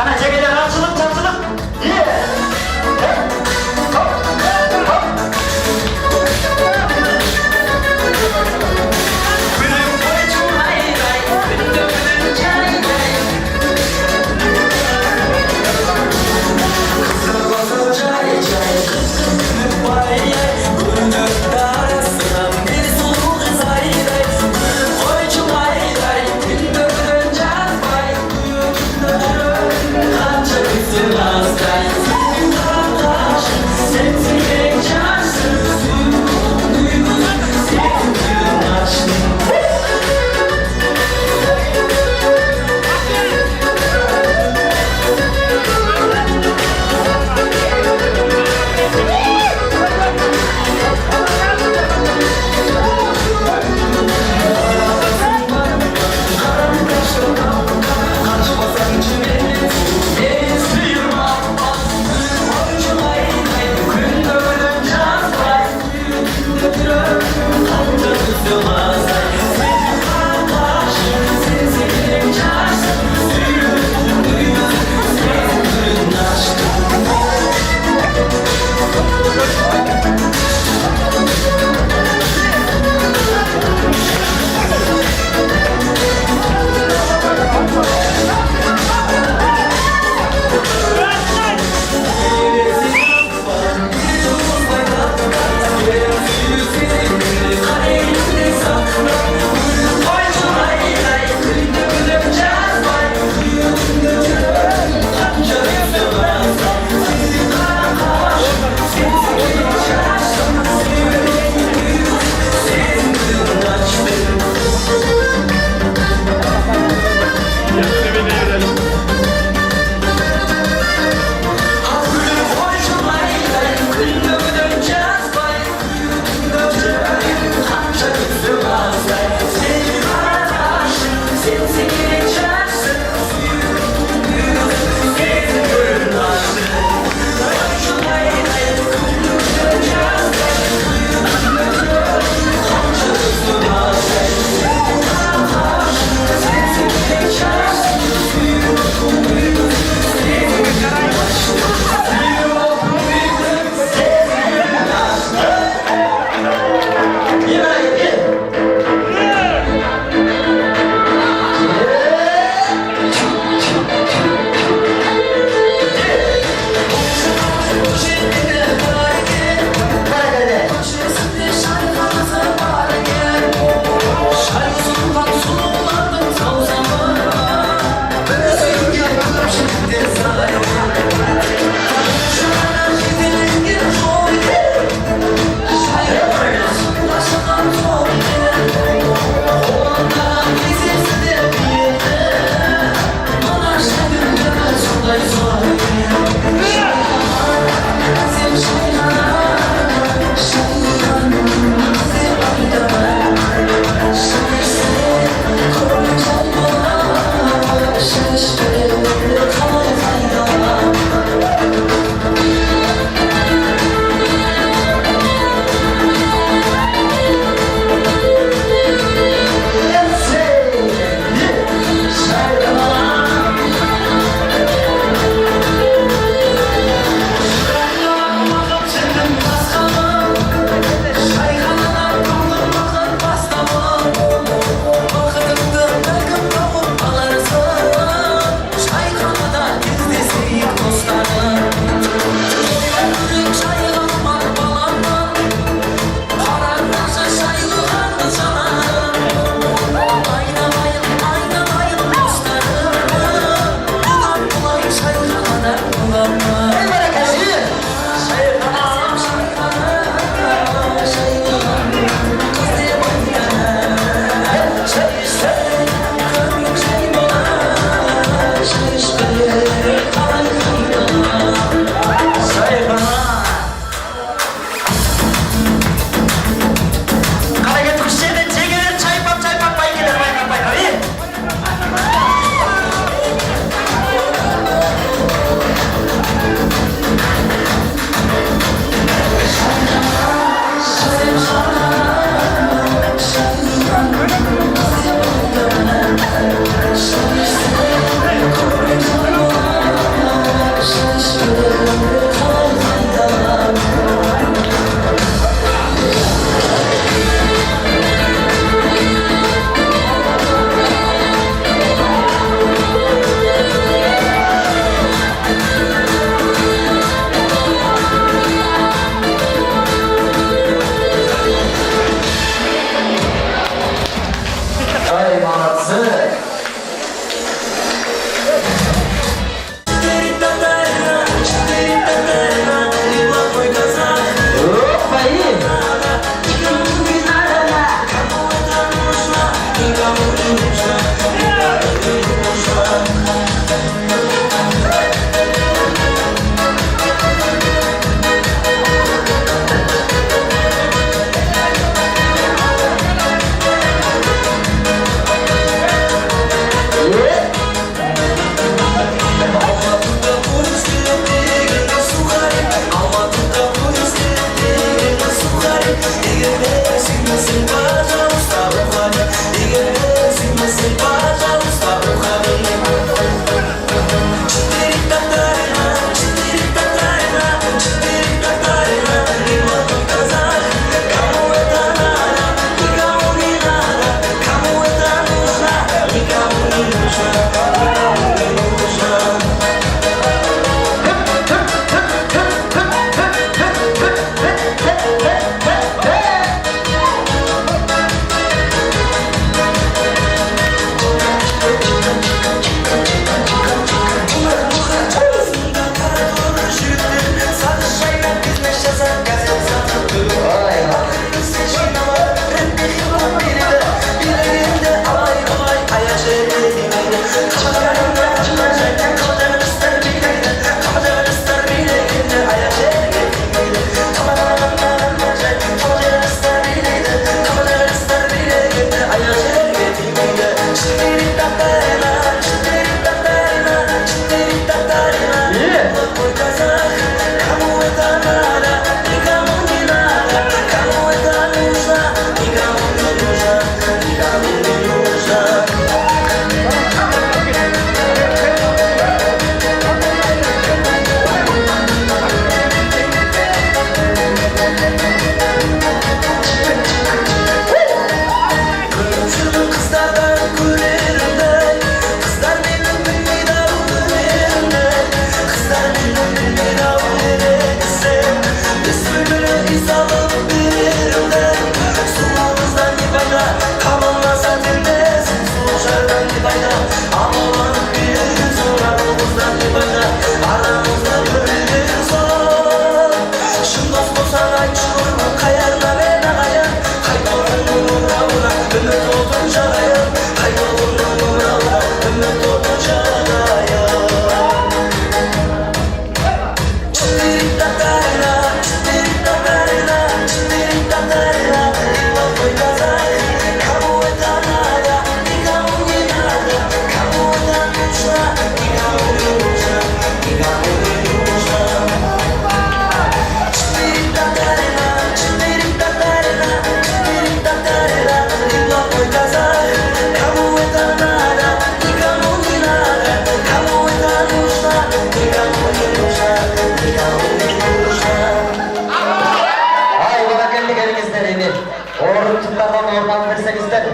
하나 제게장 앞서는 잡서는 예.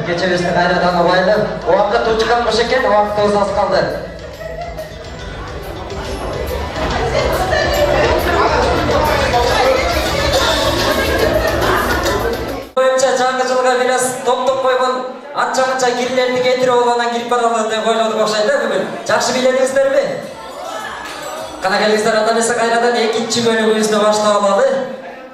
кечебизди кайрадан алайлы. Убакыт учкан бош экен, убактыбыз аз калды. Боюнча жаңы жылга бираз топтоп койгон анча-мынча кирлерди кетирип алгандан кирип баралы деп ойлодук окшойт да бүгүн. Жакшы биледиңиздерби? Кана келиңиздер, анда эмесе кайрадан экинчи бөлүгүбүздү баштап алалы.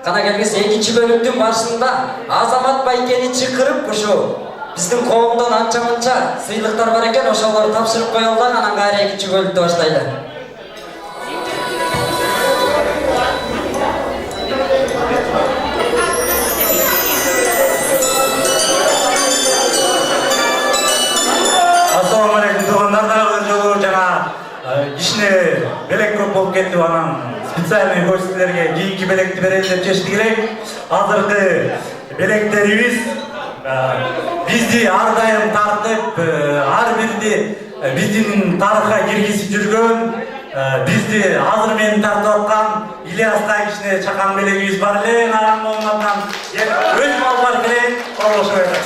Кана келиңиз, экинчи бөлүктүн башында Азамат Байкени чакырып ушу биздин коомдон анча-мынча сыйлыктар бар экен, ошолорду тапшырып коелу да анан кайра экинчи бөлүктү баштайлы. Assalamu alaikum туугандар, дагы жолу жана кичине белек көп болуп кетти, анан специальный гостьлерге кийинки белекти берели деп чечти керек. Азыркы белектерибиз бизди ар дайым тартып, ар бирди биздин тарыхка киргизип жүргөн, бизди азыр мени тартып аткан Ильяска кичине чакан белегибиз бар эле. Анан болмадан өз малбар менен корлошуп атат.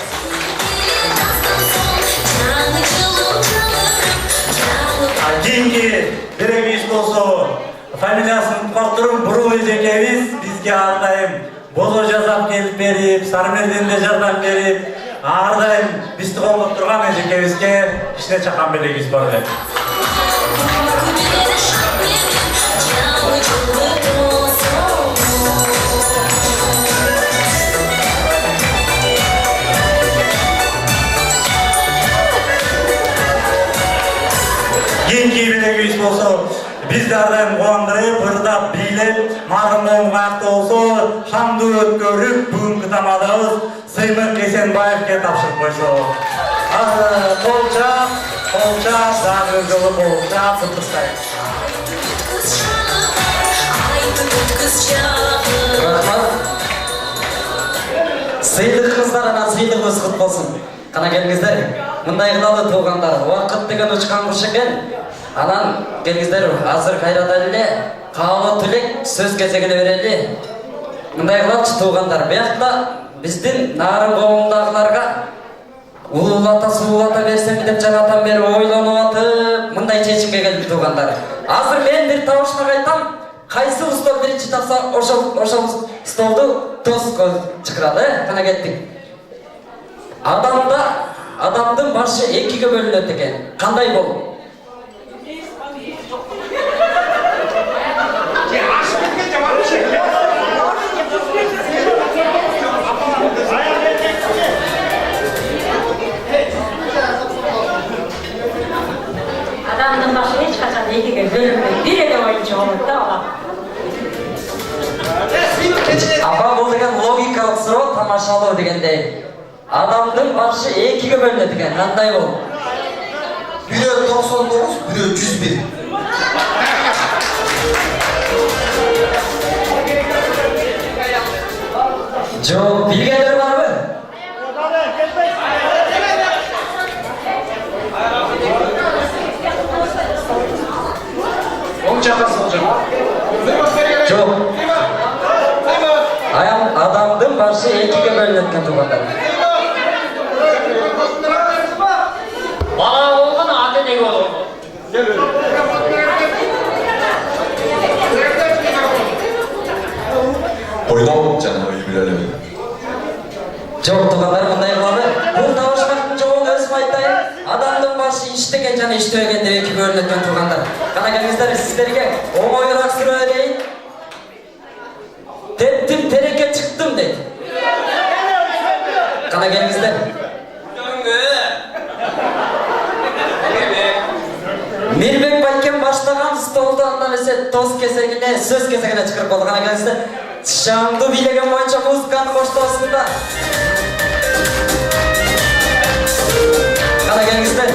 Кийинки белегибиз болсо фамилиясын уктап туруп Бурул эжекебиз бизге ар дайым бозо жасап келип берип, Сарымерденде жардам берип, ар дайым бизди колдоп турган эжекебизге кичине чакан белегибиз бар эле. Кийинки белегибиз болсо бизди ар дайым кубандырып, ырдап, бийлеп, марым каякта болсо шамды өткөрүп, бүгүнкү тамадыбыз Сыймык Эсенбаевке тапшырып койсо. Колчак, дагы жолу колчак, кутуштайт. Рахмат. Сыйлыгыңыздар анан сыйлыгыбыз кут болсун. Кана келиңиздер, мындай кылалы туугандар, убакыт деген учкан куш экен. Анан келиңиздер, азыр кайрадан эле каалоо тилек сөз кезегине берели. Мындай кылачы туугандар, биякта биздин нарын коомундагыларга улуулата суулата берсем деп жагатан бери ойлонуп атып, мындай чечимге келдик туугандар. Азыр мен бир табышмак айтам, кайсы стол биринчи тапса ошол столду тоско чакыралы. Кана кеттик. Адамдын башы экиге бөлүнөт экен. Кандай болуп? Адамдын башы эч качан экиге бөлүнбөйт. Бир эле боюнча болот да ала. Апа, бул деген логикалык суроо, тамашалоо дегендей. Адамдын башы экиге бөлүнөт экен. Кандай болуп? Бирөө 99, бирөө 101. Жок, билгендер барбы? Оң жакка, сол жакка. Жок. Адамдын башы экиге бөлүнөт экен туугандар. Бала болгон аты не болот? Ойлоо жана ой билелем. Жок туугандар, мындай кылалы. Бул табышмактын жообун өзүм айтайын. Адамдын башы иштеген жана иштебеген деп эки бөлүнөт экен туугандар. Кана келиңиздер, сиздерге оңоюраак суроо берейин. Теттим, тереке чыктым дейт. Кана келиңиздер. Мирбек Байкен баштаган столду анда эмесе тоз кезегине, сөз кезегине чакырып болду. Кана келиңиздер. Шамды бийлеген боюнча музыканы коштоосун да. Кана келиңиздер.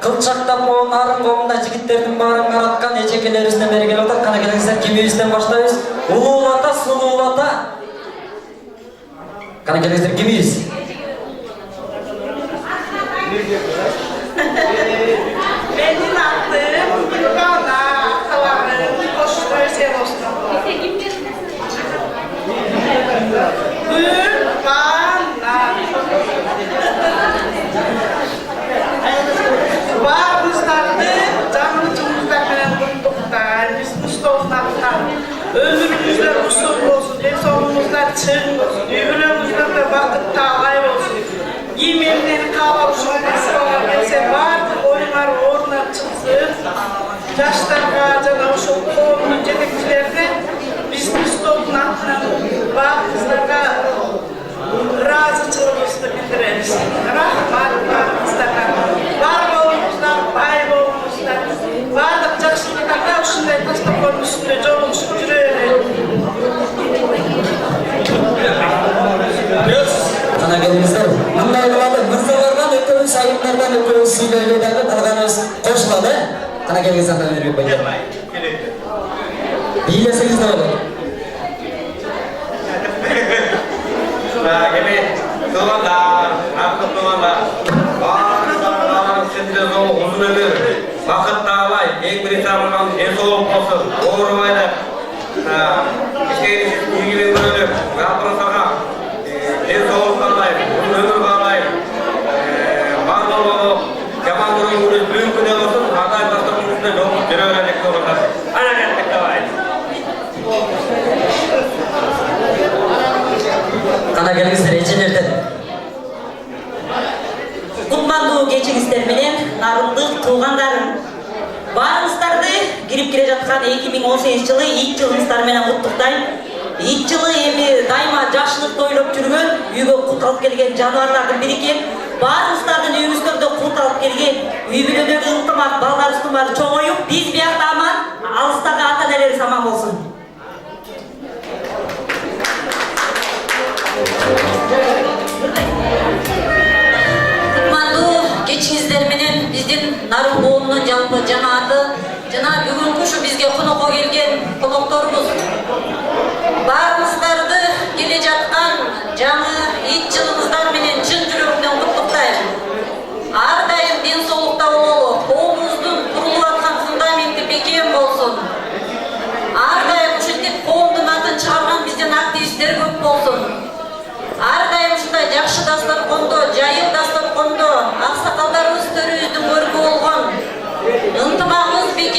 кылчактап могу нарын коомунда жигиттердин баарын караткан эжекелерибизден бери келип атат. Кана келиңиздер, кимибизден баштайбыз? Улуу ата, сулуу ата. Кана келиңиздер, кимибиз? Benim adım Gülbana, kalanım Koştur Sevos'tan. Gülbana. Bağımızlardı, canlıcımızda kalan kuttuklar, biz Mustafa'dan. Ömrümüzler usul olsun, sonumuzlar çığın olsun, ömrümüzler de vakit tağay olsun. Yemenleri kavuşun, ısıra gelse vardı, oyunlar oruna çıksın. Yaşlarga jana ошо коомдун жетекчилерine биз Мустафанын атынан баарыңыздарга ыраазычылыгыбызды билдиребиз. Рахмат баарыңыздарга. Бар болуңуздар, бай болуңуздар. Баардык жакшылыктарда ушундай тастакөөнүн үстүндө жолугушуп жүрө берели. Кана келиңиздер. Мындай кылалы, мырзалардан өтөбүз, айымдардан өтөбүз, сүйлөйлө дагы калганыбыз кошулат, Кана келиңиздер, ата бербей койду. Бийлесеңиз да болот. Kami tuanlar, aku tuanlar, bahagian sendiri uzun ömür, vakit dağılay, en bir insanın en soğuk olsun, doğru bayda, işlerini ilgili bölünüp, yapın sana, en soğuk bağlayın, uzun ömür bağlayın, bağlı olup, yaman durum büyük bir olsun, hatay bastırın üstüne yok, bir öğrenlik olurlar. Ana geldik davayın. Кана келиңиздер, эжелерден. Кутмандуу кечиңиздер менен нарындык туугандарым. Баарыңыздарды кирип келе жаткан 2018 жылы ич жылыңыздар менен куттуктайм. Ич жылы эми дайыма жакшылыкты ойлоп жүргөн, үйгө кут алып келген жаныбарлардын бири экен. Баарыңыздардын үйүңүздөрдө кут алып келген, үй бүлөлөрдө ынтымак, балдар ыстымар чоңоюп, биз биякта аман, алыстагы ата-энелерибиз аман болсун. Кутмандуу кечиңиздер менен биздин Нарын коомунун жалпы жамааты жана бүгүнкү ушу бизге конокко келген конокторубуз баарыңыздарды келе жаткан жаңы ич жылыңыздар менен чын жүрөктөн куттуктайм. Ар дайым ден соолукта бололу, коомубуздун курулуп аткан фундаменти бекем болсун. Ар дайым ушинтип коомдун атын чыгарган биздин активисттер көп болсун. Ар дайым ушундай жакшы дасторкондо, жайыл дасторкондо аксакалдарыбыз төрүбүздүн көркү болгон ынтымагыбыз бекем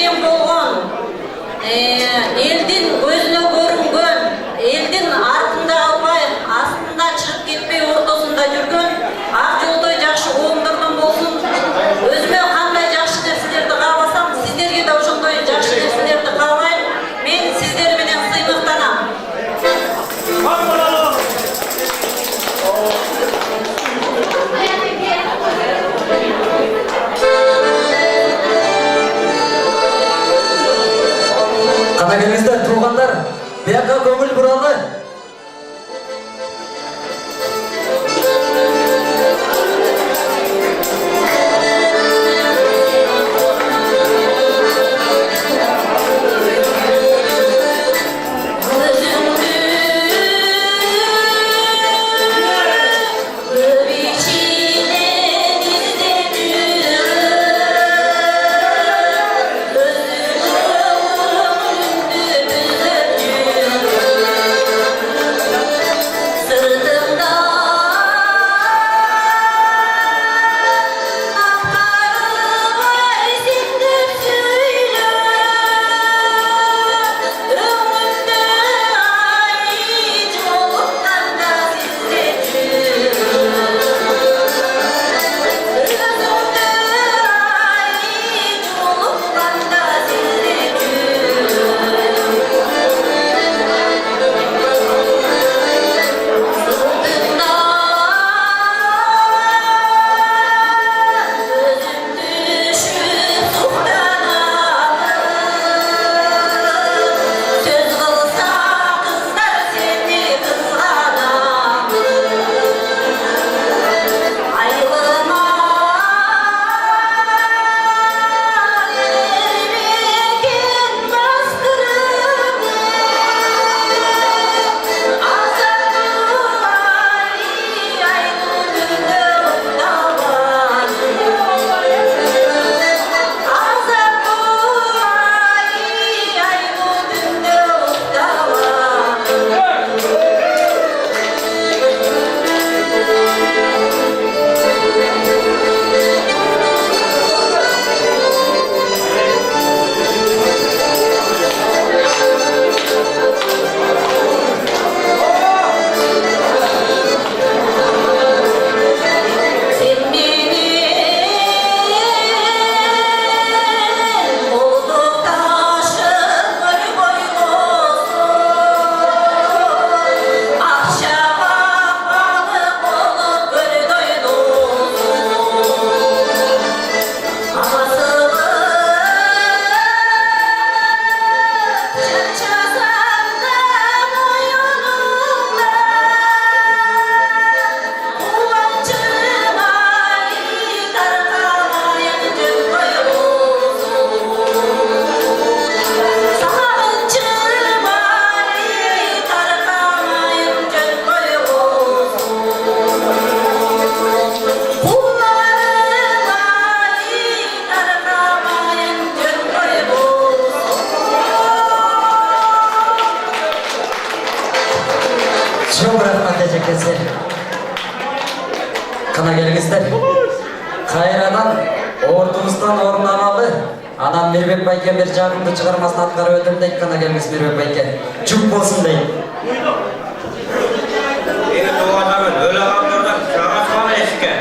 кайрадан ордубуздан орун алалы. Анан Мирбек байке бир жагымдуу чыгармасын аткарып өтөм дейт кана келгиз Мирбек байке. Чуп болсун дейт. Meni tug'andaman, o'laganlardan chaqasmani eshikka.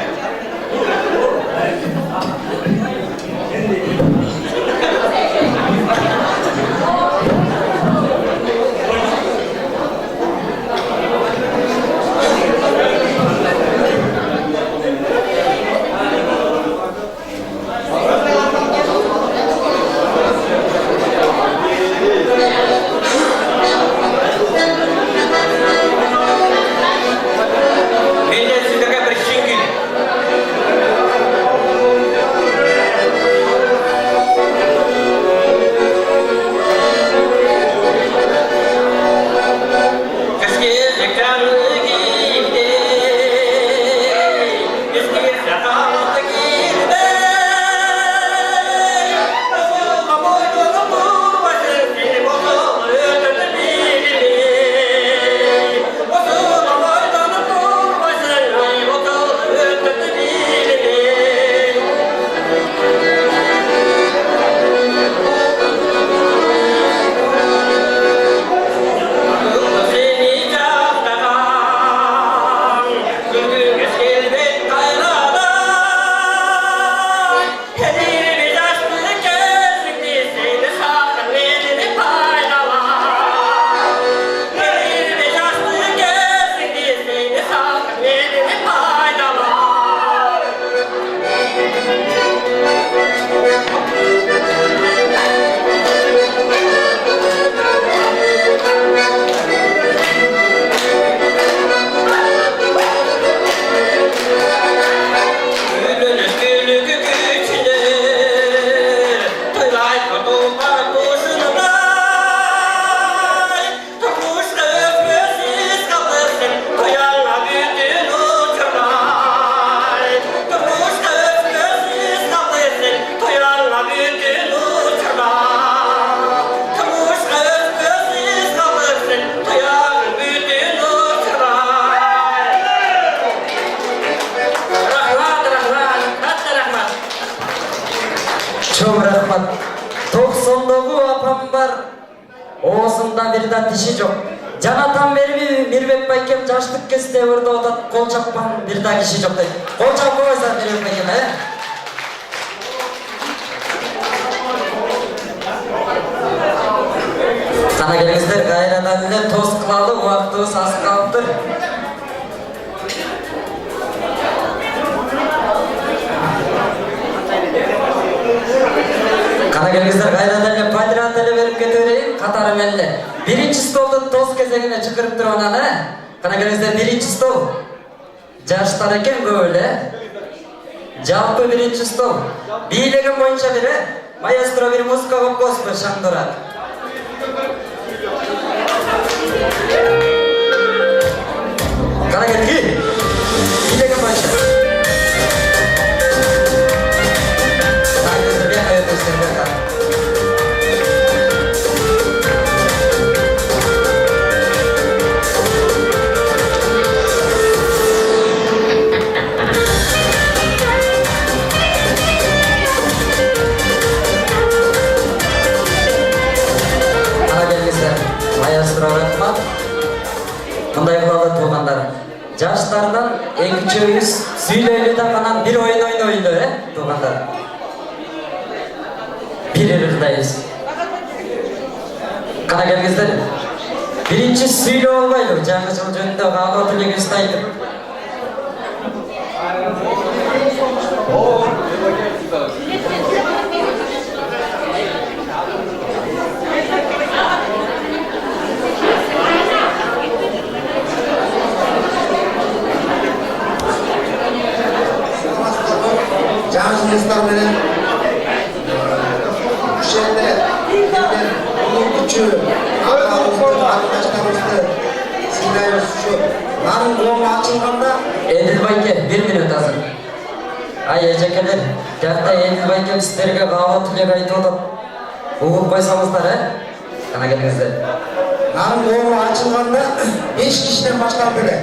Menden sizlarga bir shingil. Чоң рахмат. 90-догу апам бар. Оосунда бир да тиши жок. Жанатан бери Мирбек байкем жаштык кезде өрдө отат, кол чапкан бир да киши жок дейт. Кол чаппайсың Мирбек байкем, Кана келиңиздер, кайрадан эле тост кылалы, убактыбыз аз калыптыр. Кана келиңиздер, кайрадан эле патриот эле берип кете берейин, катары менен эле. Биринчи столду тост кезегине чакырып туруп анан, Кана келиңиздер, биринчи стол. Жаштар экен көп эле. Жалпы биринчи стол. Бийлеген боюнча бир, маэстро бир музыка коюп койсун, Шаңдурат. Кана келги. Бийлеген боюнча. Мындай кылалы туугандар. Жаштардан экинчибиз сүйлөйлү да анан бир оюн ойнойлу, туугандар. Бир ырдайбыз. Кана келиңиздер. Биринчи сүйлөө болбойлу, жаңы жыл жөнүндө каалоо тилегибизди айтып. Жаңылыстар менен ушенде келген улуу күчү ата-аналарыбызды сыйлайбыз ушу нарын коому ачылганда. Эдил байке 1 минут азыр. Ай эжекелер, жакта Эдил байке сиздерге каалоо тилек айтып атат. Угуп койсоңуздар, Кана келиңиздер. Нарын коому ачылганда 5 кишиден баштап эле.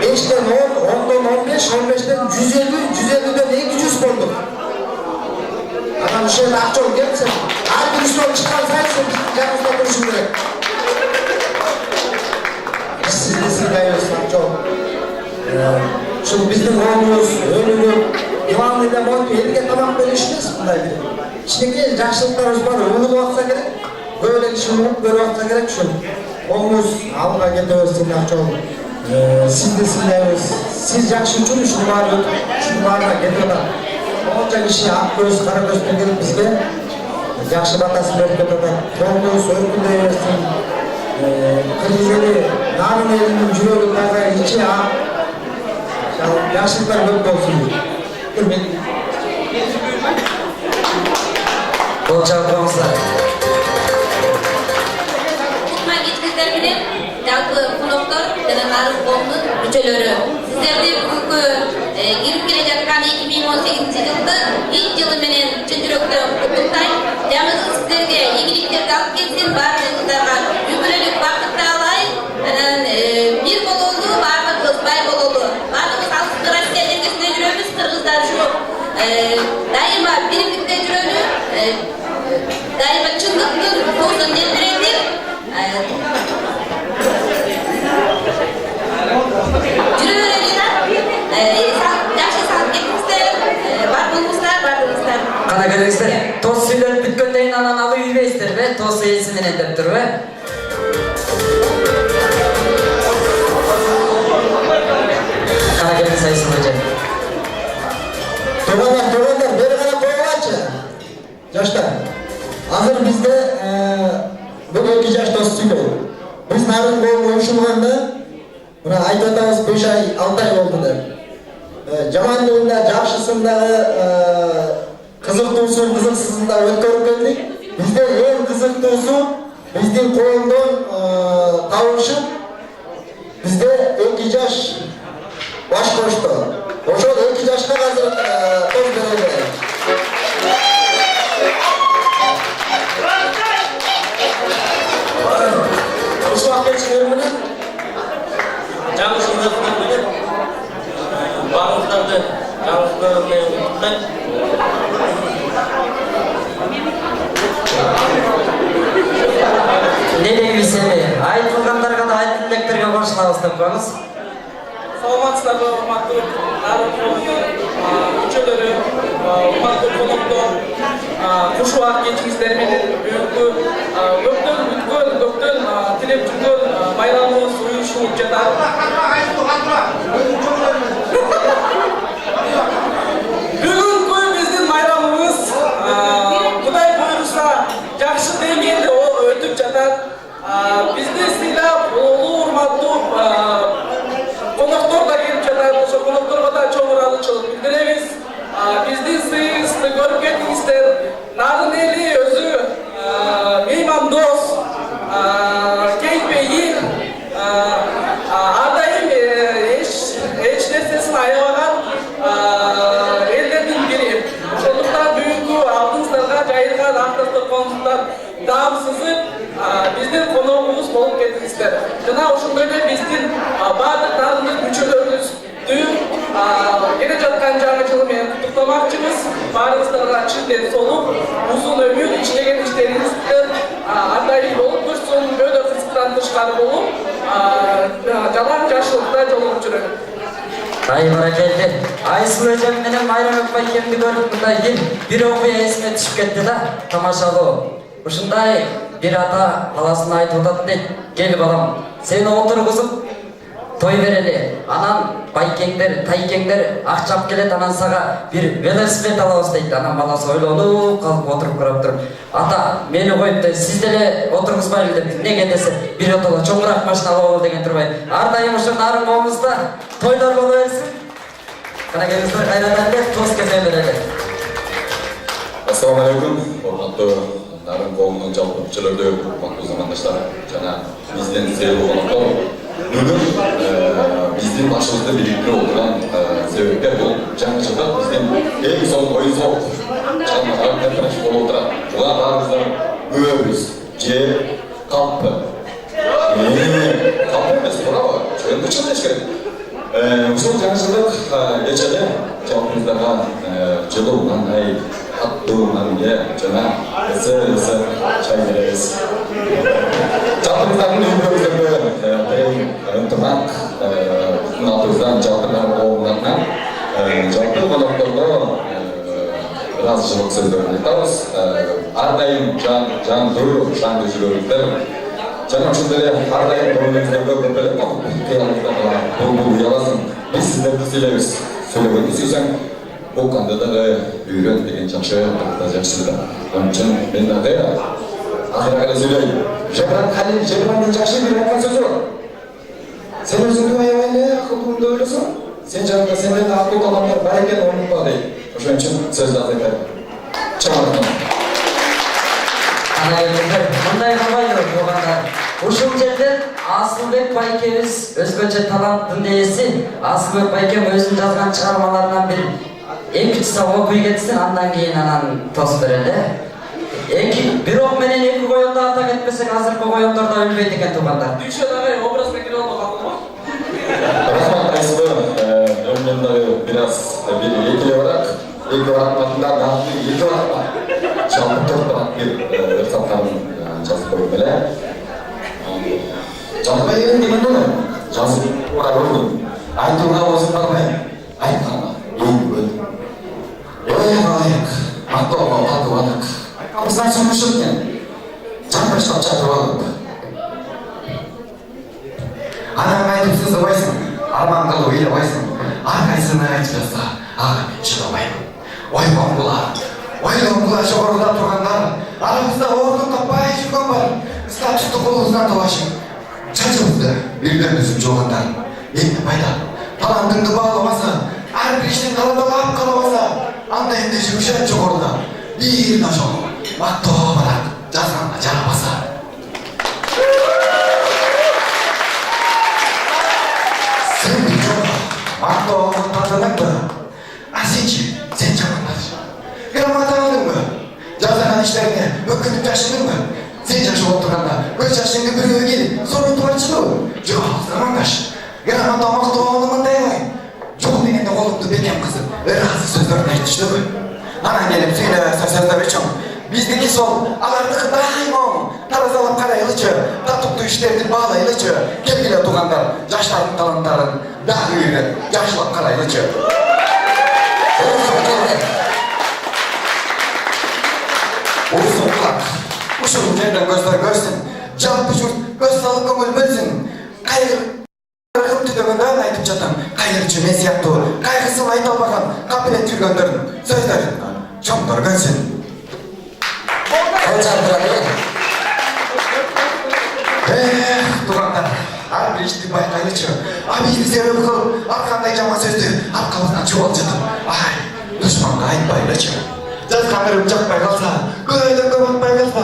5-тен 10, 10-дон 15, 15-тен 150, 150-ден 200 болот. жерде Акжол келсін. Әрбір үстел шыққан сайын сен біздің жанымызда тұрышың керек. Біз сізді сыйлаймыз, Акжол. Шын біздің оңымыз, өніміз, главныйда мойты елге тамақ беріш емес бұндай бір. Кішкене жақсылықтарымыз бар, өмір уақытса керек. Böyle düşünüp böyle vakta gerek şu. Omuz alga gidiyorsun Akjol. Siz de sizleriz. Siz yakşı üçün şunu var yok. Şunu var da gidiyorlar. Onca kişi ak göz, kara göz gelip bizge. Yakşı batası verip gidiyorlar. Omuz, örgün deyirsin. Krizeli, narın elinin cürölü kazaya içi ak. Yaşlıklar böyle olsun. Dur ben. Bolçak Geçmişlerinin жалпы қонақтар жана нарық коомдун мүчөлөрү сиздерди бүгүнкү кирип келе жаткан 2018-жылды ит жылы менен чын жүрөктөн куттуктайм. Жаңы жыл сиздерге ийгиликтерди алып келсин, баардыгыңыздарга үй-бүлөлүк бакыт таалайм. Анан бир бололу, баардыгыбыз бай бололу. Баардыгыбыз алыс Россия жергесинде жүрөбүз, кыргыздар ушу дайыма биримдикте жүрөлү, дайыма чындыктын туусун жеткирели. Kana gelingizler, toz süйлөнүп бүткөндөн кийин анан алып үйбейсиздер бе? Тоз ээси менен деп туруп, э? Kana gelиңиз Сайсын эже. To'g'anlar, beri qarab qo'yinglarchi. Yoshlar, hozir bizda bir 2 yosh do'st suylaydi. Biz narın qo'yib o'yishganda buni aytib o'tamiz 5 oy, 6 oy bo'ldi deb. Jamoatda yaxshisindagi qiziqtuusi, qiziqsizida o'tkazib keldik. Bizda eng qiziqtuusi bizning qo'yimdan tavushib bizda 2 yosh bosh qo'shdi. O'sha 2 yoshga hozir to'y berildi. Şu an geçiyorum. жаңы жылдыктан менен баарыңыздарды жаңы жылдар менен куттуктайм. Не дейбиз эми? Айтылгандарга да айтып электерге кошулабыз деп коебуз. Саламатсыздарбы, урматтуу нарық коомунун мүчөлөрү, урматтуу коноктор, куш убак кечиңиздер менен бүгүнкү көптөн тилеп жүргөн байрамыбыз уюшулуп жатат. Бүгүнкү биздин байрамыбыз Кудай буйруса жакшы деңгээлде өтүп жатат. Бизди сыйлап, улуу урматтуу konoktор да келип жатат. Ошо конокторго да чоң ыраазычылык билдиребиз. Биздин сыйыбызды көрүп кетиңиздер. Нарын эли өзү меймандос, кейпейил, ар дайым эч нерсесин аябаган элдердин бири. Ошондуктан бүгүнкү алдыңыздарга жайылган автостопкоңуздар даам сызып, биздин коногубуз болуп кетиңиздер. Жана ошондой эле биздин баардык дарындык мүчөлөрүбүздү келе жаткан жаңы жыл менен куттуктамакчыбыз. Баарыңыздарга чын ден соолук, узун өмүр, иштеген иштериңизди ар дайым болуп турсун, бөөдө кызыктан тышкары болуп, жалаң жакшылыкта жолугуп жүрөм. Ай баракелде. Айсыл эжем менен Майрам Акбайкемди көрүп мындай бир окуя эсиме түшүп кетти да. Тамашалуу. Ушундай бир ата баласына айтып атат дейт. Кел балам, сени отургузуп той берели. Анан байкеңдер, тайкеңдер акчап келет, анан сага бир велосипед алабыз дейт. Анан баласы ойлонуп калып отуруп карап туруп, ата, мени коюп да сиз деле отургузбайлы деп, неге десе, бир отоло чоңураак машина алалы деген турбай. Ар дайым ошо нарын коомузда тойлор боло берсин. Кана келиңиздер, кайрадан эле тоз кесе берели. Ассаламу алейкум, урматтуу нарын коомунун жалпы мүчөлөрү, урматтуу замандаштар жана биздин сыйылуу коноктор. Бүгүн биздин башыбызды бириктирип отурган себептер бул жаңы жылда биздин эң сонун оюн соолук чыгармалар болуп отурат. Буга баарыбыздан өбүз, жер, калпы. Калпы эмес, туурабы? Чөйүндө чындаш керек. Ушул жаңы жылдык кечеде жалпыңыздарга жылуу мындай аттууларга жана эсе чай беребиз. Жалпымыздардын өңүрүбүздөгү ынтымак атыбыздан жалпыдан коомунан жалпы конокторго ыраазычылык сөздөрүн айтабыз. Ар дайым жандуу, шаңдуу жүрөбүздөр. Жана ошондой эле ар дайым көңүлүңүздөгү көп эле кыялыңыздар бул уяласын. Биз сиздерди сүйлөйбүз. Сөйлөгөндү сүйсөң, окуганда дагы үйрөн деген жакшы да. Ошон үчүн мен дагы акырга эле сүйлөйм. Жабран Халил Жабрандын жакшы бир айткан сөзү бар. Сен өзүңдү аябай эле акылдуу ойлосоң, сен жанында сенден да акылдуу адамдар бар экенин унутпа дейт. Ошон үчүн сөздү айтайын. Чаңыртын. Мындай кылбайды туугандар. Ушул жерден Асылбек байкебиз өзгөчө таланттын ээси. Асылбек байкем өзүнүн жазган чыгармаларынан бир 2-3 окуй кетсин, андан кийин анан тоз берели. Бирок менен 2 коюнду ата кетпесек, азыркы коюндар да өлбөйт экен туугандар. Дүйшө дагы образга кирип алып калдыңбы? Рахмат Айсыбы, мен дагы бираз экиле барак, эки баракматында дагы 2 баракма. Жалпы 4 барак бир ырсаттарын жазып коюп эле. Жазбай дегенде жазып барабыз. Айтууга өзүм барбайм. Айтканга ийгөт. Аяк, мактоого калтыбадык. Абыздан сунушу экен. Жамбаштап жатып алып. Анан айтып сызбайсың, арман кылып ыйлабайсың. Ар кайсыны айтып жатса, ага мен чыдабайм. Ойлонгула жогоруда тургандар, арабызда ордун таппай жүргөн бар. Статусту колубуздан табашып, чачыбызды билбемизин жогондар. Эмне пайда? Талантыңды бааламаса, ар бир иштин таланталап калабаса, анда эмне жүрүшөт жогоруда? Бир да жок. Мактоо барак, жазганга жарабаса. Сен мактоого татыныңбы? Сенчи, сен жамандачы. Грамота алдыңбы? Жазган иштериңе өкүнүп жашыдыңбы? Сен жашап отурганда көз жашыңды бирөө келип сорунтуп атчылыбы? Жок, замандаш. Грамота мактоого мындай кой. Жок дегенде колумду бекем кысып, ыраазы сөздөрүн айтыштыбы? Анан келип сүйлөбөсө сөздөбүчүң. Биздики сол, алардыкы дайыма таразалап карайлычы, татыктуу иштерди баалайлычы. Келгиле туугандар, жаштардын таланттарын дагы үйрөп, жакшылап карайлычы. Ушул кулак, ушул жерден көздөр көрсүн, жалпы журт көз салып көңүл бөлсүн. Кайгым түгөгөндө айтып жатам, кайгырчы мен сыяктуу, кайгысын айта албаган капилет жүргөндөрдүн сөздөрүн чоңдор көрсүн. Туугандар, ар бир ишти байкайлычы. Бизди себеп кылып, ар кандай жаман сөздү аркабыздан чубалжытып, душманга айтпайлычы. Жазгандарым жакпай калса, көйлөккө батпай калса,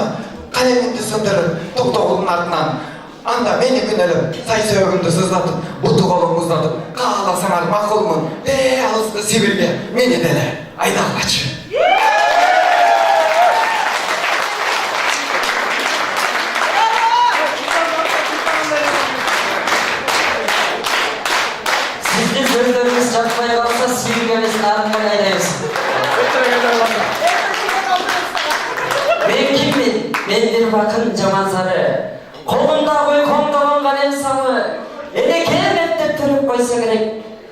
калемимди сындырып, токтогулдун артынан, анда мени күнөөлөп, сай сөөгүмдү сызлатып, буту колумду узатып, кааласаңар макулмун, алыскы Сибирге мени деле айдагылачы. Сиздин сөздөрүңүз жакпай калса, Сибирге биз нарынга айдайбыз. Мен киммин? Мен бир бакын жаман сары. Колунда кой коңдогон калем салы. Эне кеметтеп төрөп койсо керек.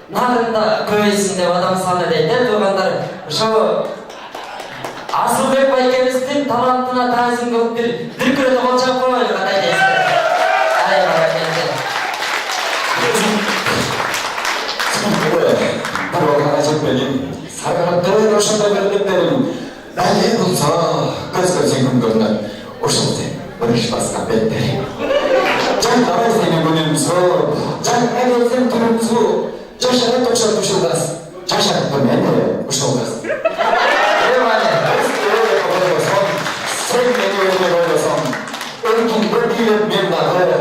Нарында көбөйсүн деп адам саны дейт, туугандар. Ошо Асылбек байкебиздин талантына таазим кылып бир дүркүрөтүп болчок коелу, кандай дейсиздер? Ай баракелде. Бирок жетпеген саргаттын ошондой бердиктерин дале булса көзгө сеңгим көрүнөт. Ошол сен бир иш баскан беттери. Жандабыз деген күнүмүз бар. Жандабыз деген күнүмүз бар. Жашарып токшоп ушулдас. Жашарып мени ушулдас. Sen meni öyle boylasam, örgün bir gülüp men dagı,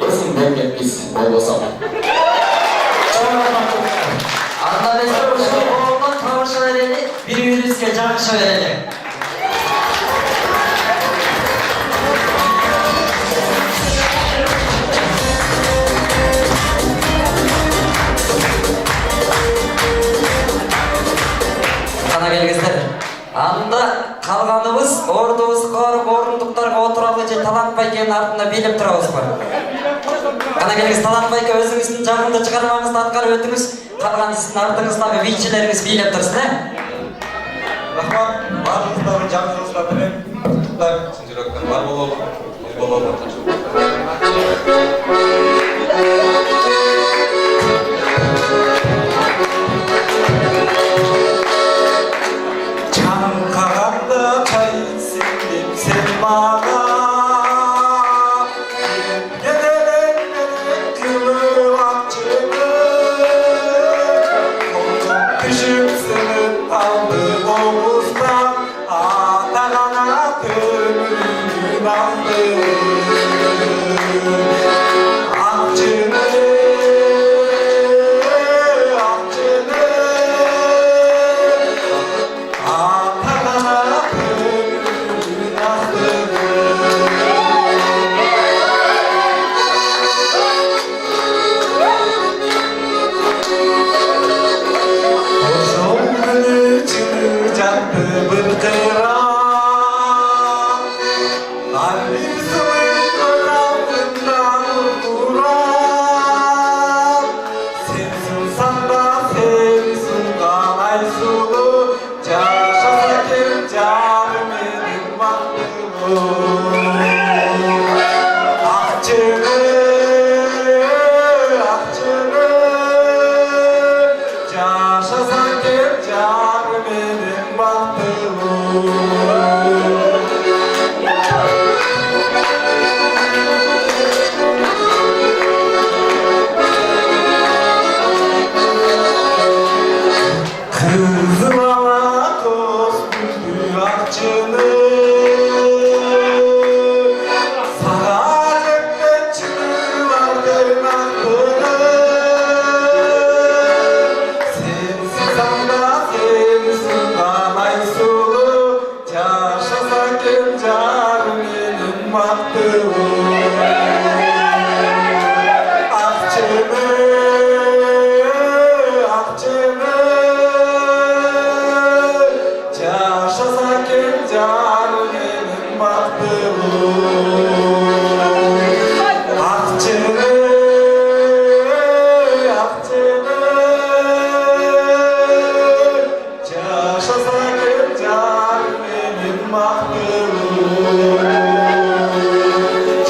esimden ketpis boylasam. Anda bizde uşul kolundan tavırşı vereli, birbirimizge jakşı vereli. Kana gelgizler, Анда қалғаныбыз ордубузга барып орындықтарға отыралы же Талант байкенин артында бийлеп турабыз бар. Кана келиңиз, Талант байке өзүңүздүн жагында чыгармаңызды аткарып өтүңүз. Калган сиздин артыңыздагы бийчилериңиз бийлеп турсын, Рахмат, барлықтары жақсы жұмыстар тілеймін. Құттықтар, шын жүректен бар бололу, бололу. Canım kağanda çay sildim sen bana. Giderek kılıp açını. Oldum düşüp sınıp kaldım omuzdan. Atağına kömürün aldım. Akçını, akçını. Atağına kömürün aldım. Boşum gülücünü cattı bırkıra. Kalbim sığır altından vuran. Sen sunsan da sensin kalay sulu. Yaşasın canım benim baktığım. Akçını, akçını. Yaşasın canım benim baktığım. Kızım ala koz büyük akçını. Sana cepten çıkardım aklını. Sensiz anda sensin kalay sulu. Yaşasan canım benim baktığım. Akçını, akçını. Yaşasan canım benim baktığım. Akçını, akçını. Yaşasan canım benim baktığım.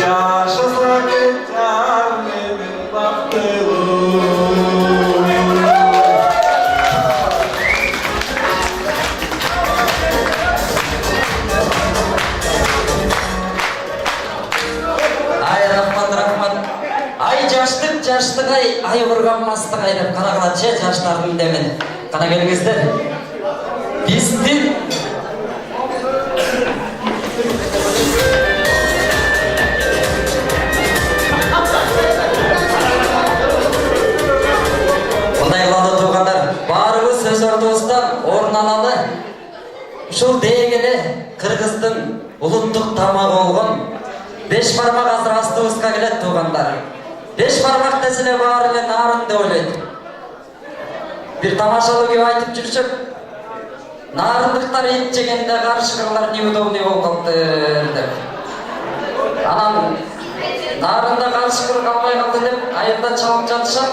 Yaşasan canım benim baktığım. Ай, рахмат. Ай, жаштық ай ұрған мастық ай деп қана қалады жаштардың демін. Қана келіңіздер. Біздің Бұндай қылады туғандар, барыбыз сөз ордуыздан орын алалы. Ушул дегеле Кыргыздын улуттук тамагы болгон беш бармак азыр астыбызга келет туғандар. Беш бармак десиле баары эле нарын деп ойлойт. Бир тамашалуу кеп айтып жүрүшөк, нарындыктар эт жегенде карышкырлар неудобный болуп калды деп. Анан нарында карышкыр калбай калды деп айылда чалып жатышат.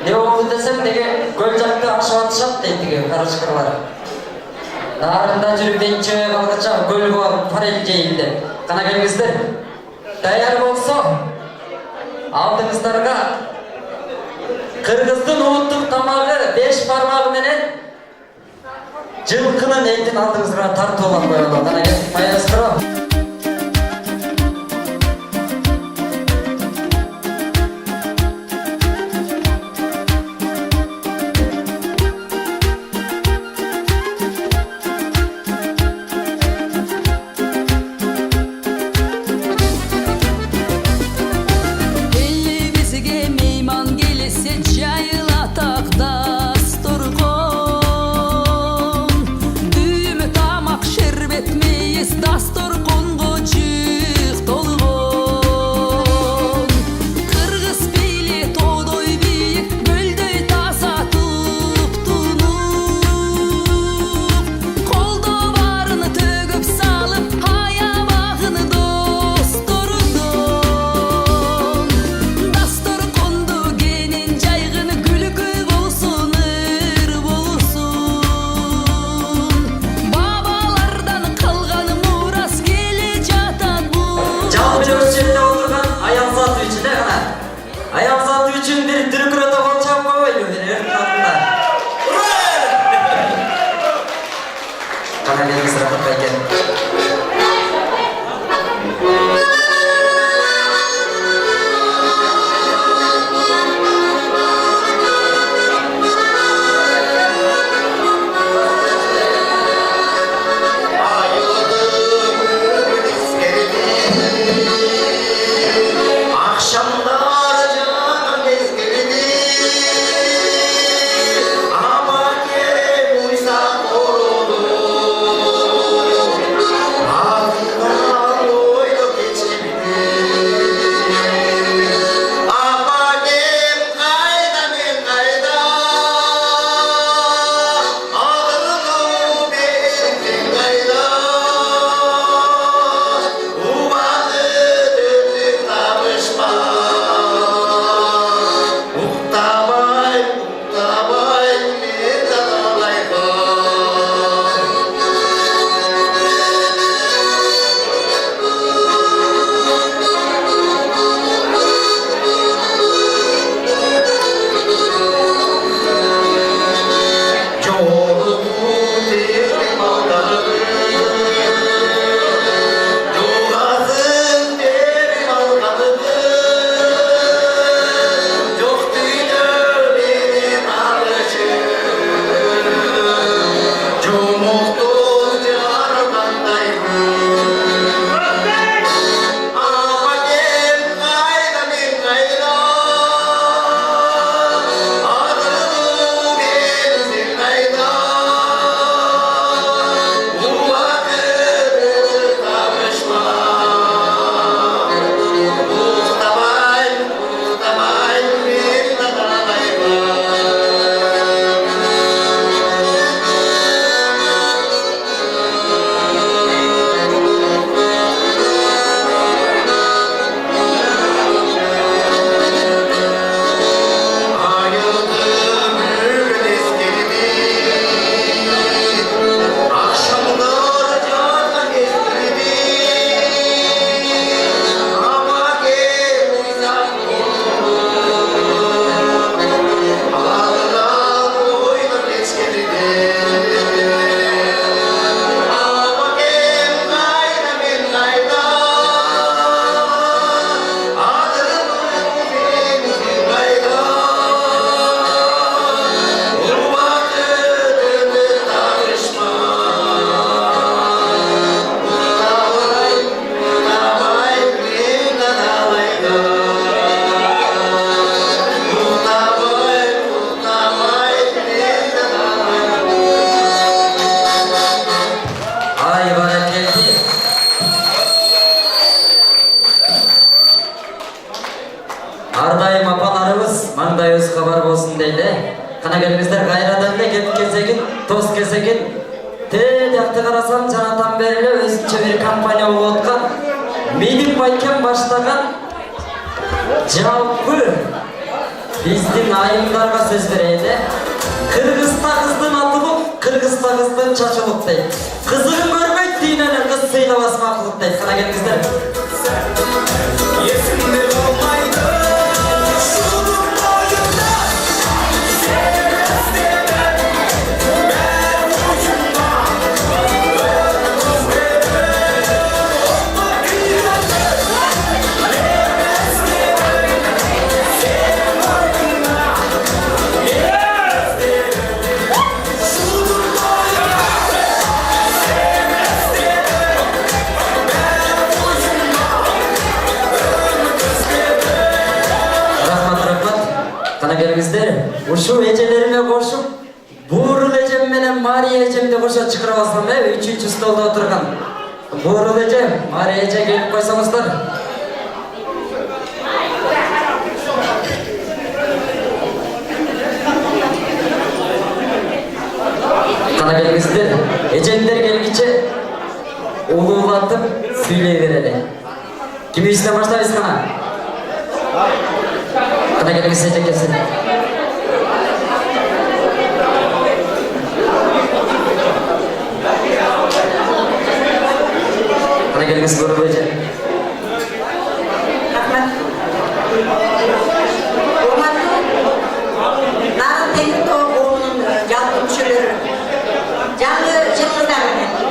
Не болду десем, деге көл жакты ашып атышат дейт деге карышкырлар. Нарында жүрүп денче калгача көлгө барып форель жейин деп. Кана келиңиздер. Даяр болсо алдыңыздарга Кыргыздын улуттук тамагы беш бармагы менен жылкынын этин алдыңызга тартып алып коелу. Кана келиңиз, майраскыроо. Düğümü tamak şerbet meyiz dastur kol Kana gelingиz рахатка экен. Ардайым апаларыбыз маңдайыбыз кабар болсын дейли. Кана келиңиздер кайрадан эле кеп кезегин, тост кезегин. Тегакты карасам жанатан бери эле өзүнчө бир компания болуп аткан. Медик байкен баштаган жалпы биздин айымдарга сөз берели. Кыргызда кыздын атылып, Кыргызда кыздын чачылып дейт. Кызыгын көрбөйт дүйнөнүн кыз сыйлабас макулук дейт. Кана келиңиздер. Ушул эжелериме кошуп, Буурул эжем менен Мария эжемди кошо чакырып алсам, үчүнчү столдо отурган. Буурул эжем, Мария эже келип койсоңуздар. Кана келиңиздер, эжемдер келгиче улуулатып сүйлөй берели. Кимибизден баштайбыз кана? Кана келиңиз эже келсин. Geliniz Buurul эже. Rahmat. Урматтуу Нарын Темиртау коомунун жалпы мүчөлөрү, жаңы жылыңыздар менен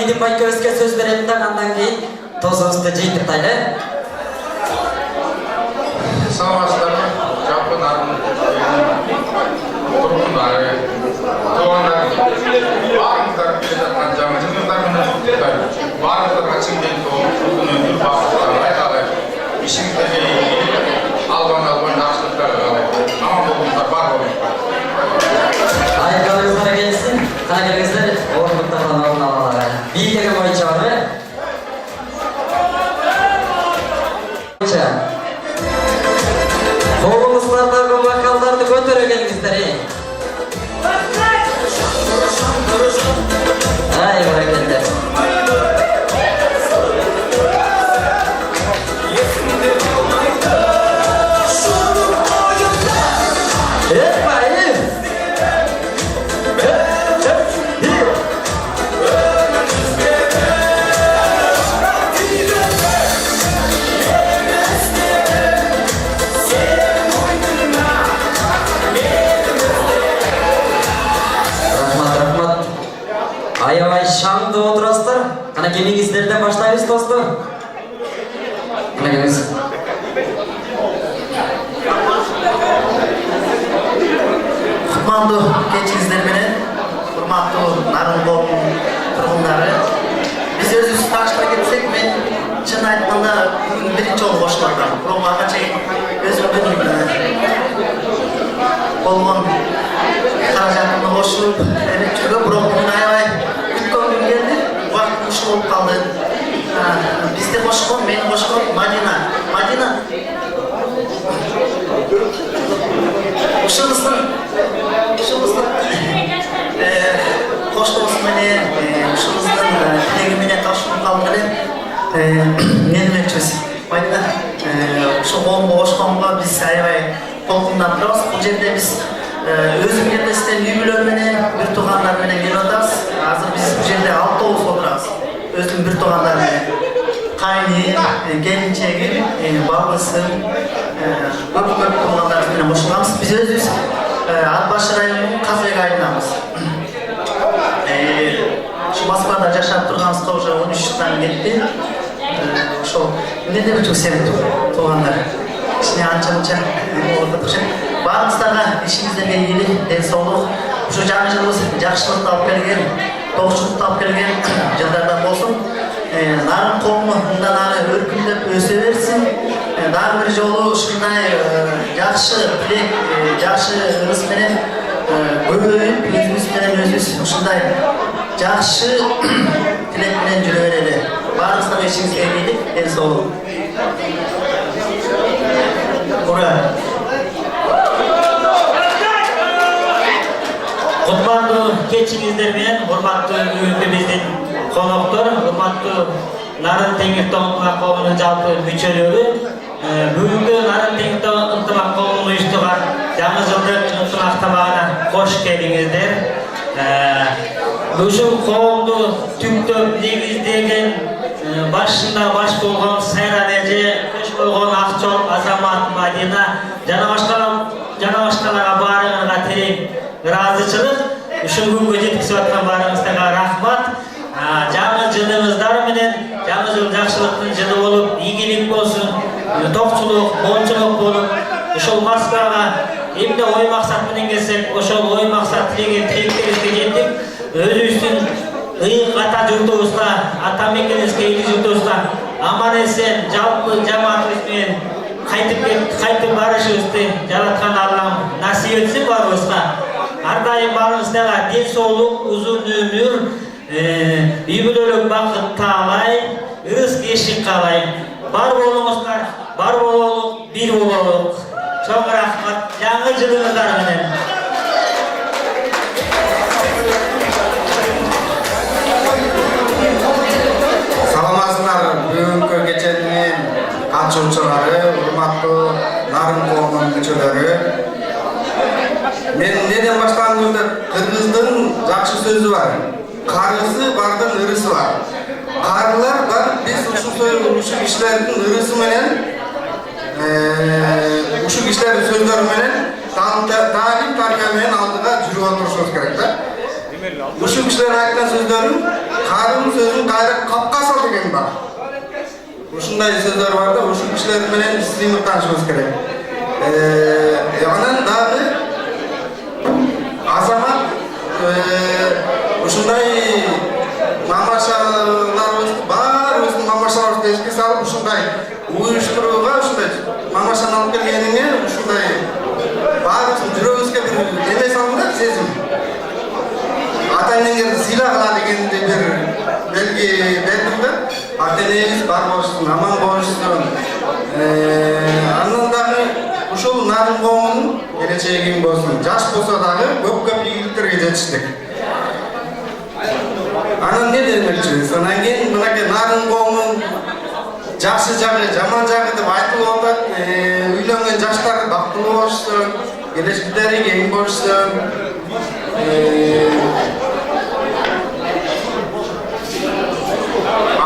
Видим байкебизге сөз берем да, андан кийин тосубузду жыйынтыктайлы. Саламатсыздарбы, жалпы нарын тургундары, туугандар, баарыңыздар келе жаткан жаңы жылыңыздар менен куттуктайм. Баарыңыздарга чын ден uzun ömür бактылар каалайм. Ишиңиздерге ийгилик, албан жакшылыктар каалайм. Аман болуңуздар, бар болуңуздар. Айкалыңыздар келсин, кана келиңиздер, орындуктардан орун алалар. Бийлиги боюнча барбы? Колуңуздардагы вокалдарды көтөрө келиңиздер. Ай, баракелде. Аябай шаңды отырасыздар. Қана кемеңіздерден баштайбыз, достор. Қана келіңіз. Кутмандуу кечиңиздер менен, урматтуу Нарын Коомунун тургундары. Биз өзүбүз тааштай кетсек, мен чын айтканда бүгүн биринчи жолу кошулуп атам. Бирок ага чейин өзүмдүн болгон каражатымды кошуп эметип жүргөм, бирок бүгүн аябай күткөн күн келди. Убакыт ушул болуп калды. Бизди кошкон, мени кошкон Мадина. Ушубуздун коштоосу менен, ушубуздун тилеги менен ташынып калып элем. Не демекчибиз? Мадина, ушул коомго кошконго биз аябай толкундан турабыз. Бул жерде биз өзүм жерлестен үй бүлөлөр менен, бир туугандар менен келип атабыз. Азыр биз бул жерде 6 отурабыз. Өзүм бир туугандар менен. Кайным, келинчегим, бабысым, көп туугандар менен кошулганбыз. Биз өзүбүз Ат Башы районунун Казбек айылынабыз. Ушу Москвада жашап турганыбызга уже 13 жылдан кетти. Ошол эмне деп жүрүп сен туугандар. Кичине анча-мунча болуп атышат. Баарыңыздарга ишиңиздерге ийгилик, ден соолук, ушу жаңы жылыбыз жакшылыкты алып келген, тоокчулукту алып келген жылдардан болсун. Нарын коому мындан ары өркүндөп өсө берсин. Дагы бир жолу ушундай жакшы тилек, жакшы ырыс менен көбөйүп, өзүбүз менен өзүбүз ушундай жакшы тилек менен жүрө берели. Баарыңыздарга ишиңизге ийгилик, ден соолук. Ура! Кутмандуу кечиңиздер менен, урматтуу бүгүнкү биздин коноктор, урматтуу Нарын Теңиртау ынтымак коомунун жалпы мүчөлөрү, бүгүнкү Нарын Теңиртау ынтымак коомунун уюштурган жаңы жылдык ынтымак табагына кош келиңиздер. Ушул коомду түптөп негиздеген, башында баш болгон Сайран эже, көч болгон Акчол Азамат Мадина, жана башкаларга баарыңарга терең ыраазычылык. Ушул күнгө жеткизип аткан баарыңыздарга рахмат. Жаңы жылыңыздар менен, жаңы жыл жакшылыктын жылы болуп, ийгилик болсун, токчулук, моңчулук болуп, ошол Москвага эмне ой максат менен келсек, ошол ой максат тилектерибизге жеттик. Өзүбүздүн ыйык ата журтубузда, ата мекенибизге, эки журтубузда аман эсен жалпы жамаатыбыз менен кайтып барышыбызды жараткан Аллам насип этсин баарыбызга. Ар дайым баарыбыздарга ден соолук, узун өмүр, үй бүлөлүк бакыт каалайм, ырыс кешик каалайм. Бар болуңуздар, бар бололук, бир бололук. Чоң рахмат, жаңы жылыңыздар менен. Саламатсыздар, бүгүнкү кеченин катышуучулары, урматтуу Нарын Коомунун мүчөлөрү. Мен неден баштаган деп, кыргыздын жакшы сөзү бар. Карысы бардын ырысы бар. Карылар бар, биз ушу кишилердин ырысы менен, ушу кишилердин сөздөрү менен, талим тарбия менен алдыга жүрүп отурушубуз керек да. ушул кишилер айткан сөздөрүн карын сөзүн кайра капка сал деген бар. Ушундай сөздөр бар да, ушул кишилер менен биз сыймыктанышыбыз керек. Анан дагы азамат ушундай мамашаларыбызды баарыбыздын мамашаларыбызды эске салып ушундай уюштурууга ушундай мамашаны алып келгениңе ушундай баарыбыздын жүрөгүбүзгө бир эме салды да, сезим. Ата энеңерди сыйла кыла дегенди бир белги бердим да. Ата энеңиз бар болушсун, аман болушсун. Андан дагы ушул нарын коомунун келечегиң болсун. Жаш болсо дагы көп ийгиликтерге жетиштик. Анан не демекчибиз? Анан кийин мынакей нарын коомунун жакшы жагы, жаман жагы деп айтылып атат. Үйлөнгөн жаштар бактылуу болушсун, келечектери кең болушсун.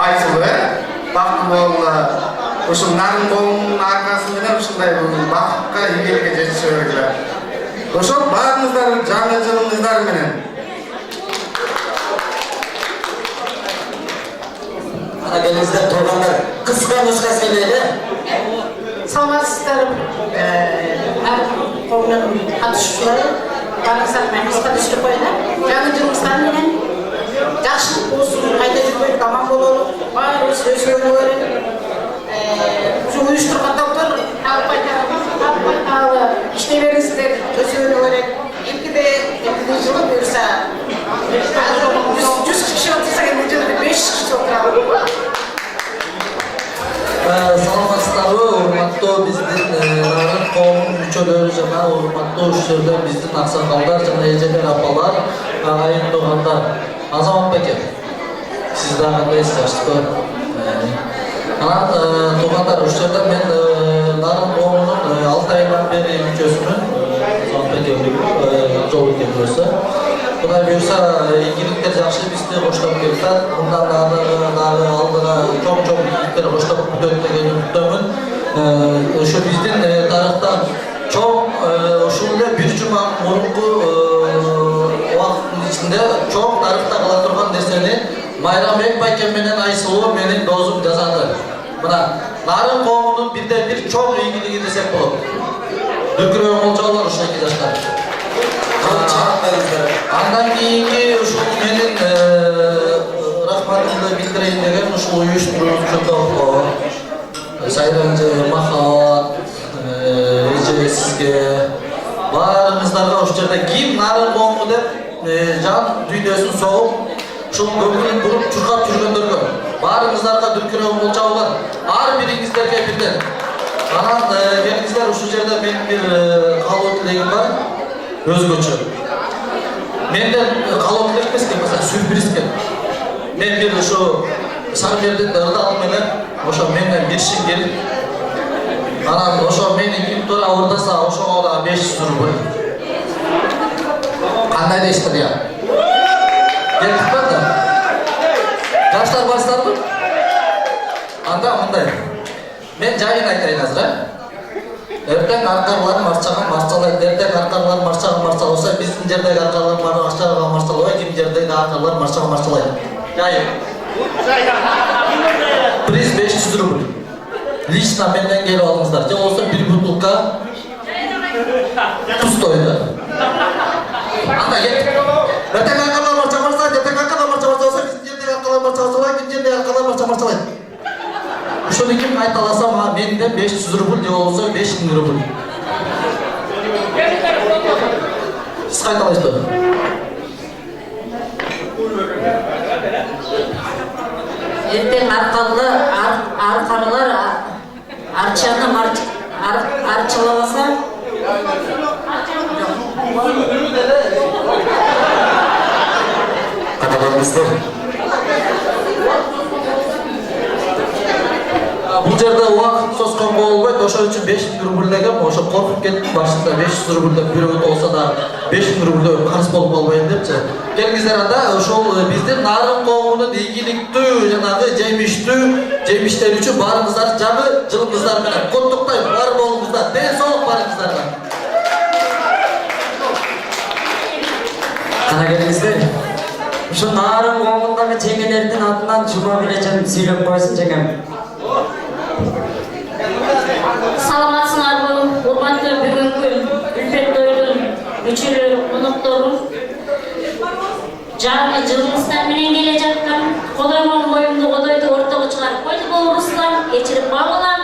Айтылып, бактылуу болула. Ушул нарын коомунун аркасы менен ушундай бакытка ийгиликке жетише бергиле. Ошол баарыңыздар жаңы жылыңыздар менен. Ана келиңиздер туугандар, кыска нускасы эле. Саламатсыздар, ар коомдун катышуучулары, баарыңыздар менен кыска түштүк коелу. Жаңы жылыңыздар менен жакшылык болсун, кайда жүрбөйт, аман бололу, баарыбыз өзгөрүү керек. Ушу уюштурган топтор алып иштей бериңиздер, өзгөрүү керек. Эмкиде жылы буюрса 100 киши отурса, эмне жылы 500 киши отурат. Саламатсыздарбы, урматтуу биздин нарын коомунун мүчөлөрү жана урматтуу ушул жерде биздин аксакалдар жана эжелер, апалар, агайын туугандар. Азамат беке, сиз да кандайсыз, жашсызбы? Анан туугандар, ушул жерде мен нарын коомунун 6 айдан бери мүчөсүмүн. Азамат беке жол экен болсо. Кудай буюрса, ийгиликтер жакшы бизди коштоп келатат. Мындан дагы алдыга чоң ийгиликтер коштоп күтөт деген үмүттөмүн. Ошо биздин тарыхта чоң ушул эле бир жума мурунку убакыттын ичинде чоң тарыхта кыла турган нерсени Майрамбек байкем менен Айсулуу менин досум жазады. Мына нарын коомунун бирден-бир чоң ийгилиги десек болот. Дүркүрөң болчолор ушул жаштар. Андан кийинки ушул менин рахматымды билдирейин деген ушул уюштуруучу топ Сайранжы, Махат, эже сизге баарыңыздарга ушул жерде ким нарын коому деп жан дүйнөсүн согуп ушул көңүлүн буруп чуркап жүргөндөргө баарыңыздарга дүркүрөң болчоолор ар бириңиздерге бирден. Анан келиңиздер, ушул жерде менин бир каалоо тилегим бар. Өзгөчө. Менден каалоо тилек эмес экен, мисалы сюрпризге. Мен бир ошо Сарбердин ырдагы менен ошо менден бир шин келип, анан ошо мени ким туура ордаса, ошого да 500 рубль. Кандай дейсиздер я? Кеттик ба да? Жаштар барсыздарбы? Анда мындай. Мен жайын айтайын азыр, эртең аркарлар маршалайт, эртең аркарлар маршаласа, биздин жердеги аркарлар маршалага маршалабайт, ким жердеги аркарлар маршалага маршалайт. Жайын. Приз 500 рубль. Лично менден келип алыңыздар. Же болсо бир бутылка пустойду. Анда кет. Эртең аркарлар маршаласа, эртең аркарлар маршаласа, биздин жердеги аркарлар маршалабайт, ким жердеги аркарлар маршалайт. Ошону ким айта алса, менден 500 рубль, же болсо 5000 рубль. Сиз кайталайсызбы? Эртең аркарлар арчаны арчалабаса каталарыңыздар. Бул жерде убакыт соскон болбойт, ошол үчүн 5000 рубль деген, ошо коркуп кетип башында 500 рубль деп бирөө болсо да 5000 рубль деп карыз болуп калбайын депчи. Келиңиздер, анда ошол биздин нарын коомунун ийгиликтүү жанагы жемиштери үчүн баарыңыздар жаңы жылыңыздар менен куттуктайм. Бар болуңуздар, ден соолук барыңыздарга. Кана келиңиздер. Ушу Нарын коомундагы жеңелердин атынан жума келечем сүйлөп койсун жеңем. Саламатсыңарбы, урматтуу бүгүнкү үлпет тоydун мүчөлөрү, коноктору. Жаңы жылыңыздар менен келе жаткан Кодоймон моюмду Кодойду ортого чыгарып койду болурсуздар, кечирип калгыла.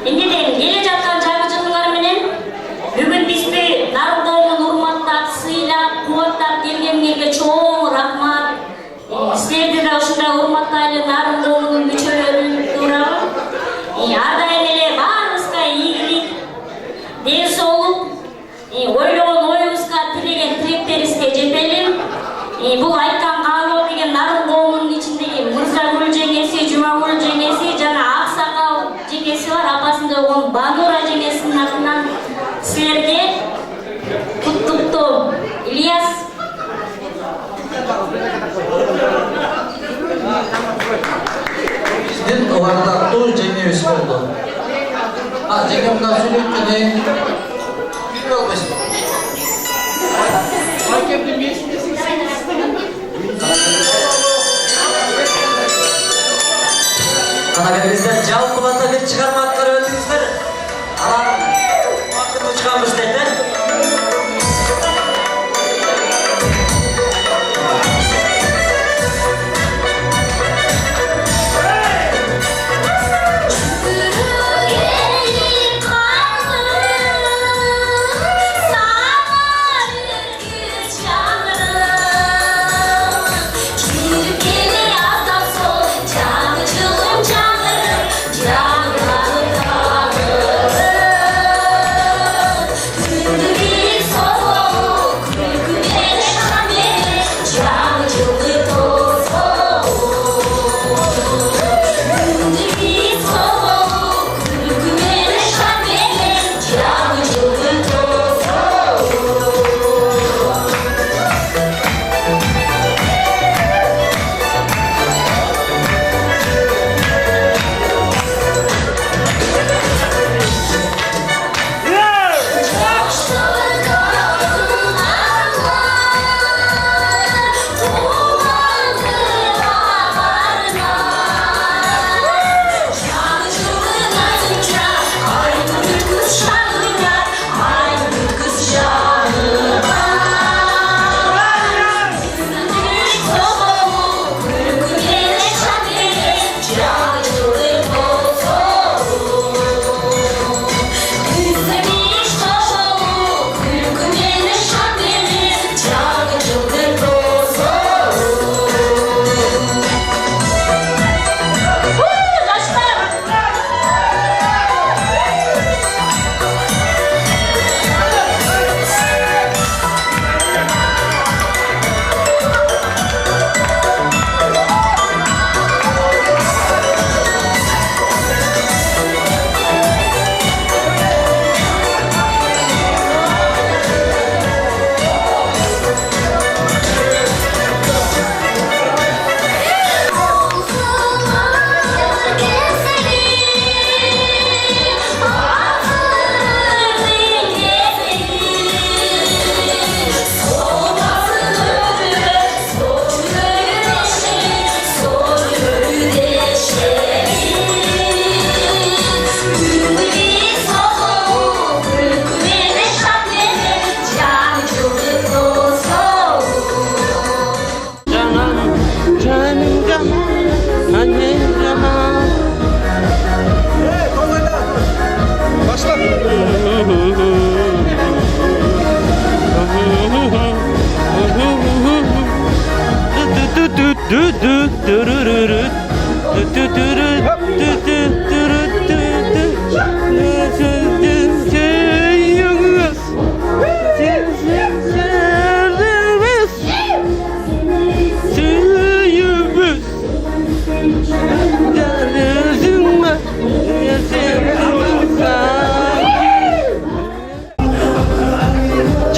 Эмнеден келе жаткан жаңы жылыңар менен бүгүн бизди Нарын коомун урматтап, сыйлап, кубаттап келгениңерге чоң рахмат. Силерди да ушундай урматтайлы Нарын коомунун мүчөлөрүн туурабы. Ар дайым эле баарыбызга ийгилик, ден соолук, ойлогон оюбузга тилеген тилектерибизге жетели. Бул айткан каалоо деген Нарын коомунун ичиндеги Мырзагүл жеңеси, Жумагүл жеңеси жана Аксакал жеңеси бар, апасын болгон Банура жеңесинин атынан силерге куттуктоо. Ильяс. Биздин ылардактуу жеңебиз болду. Жеңем мына сүйлөп жана билбей албайсызбы? Кана келиңиздер, жалпылата бир чыгарма аткарып өтүңүздөр. Анан убакытты чыгабыз дейт.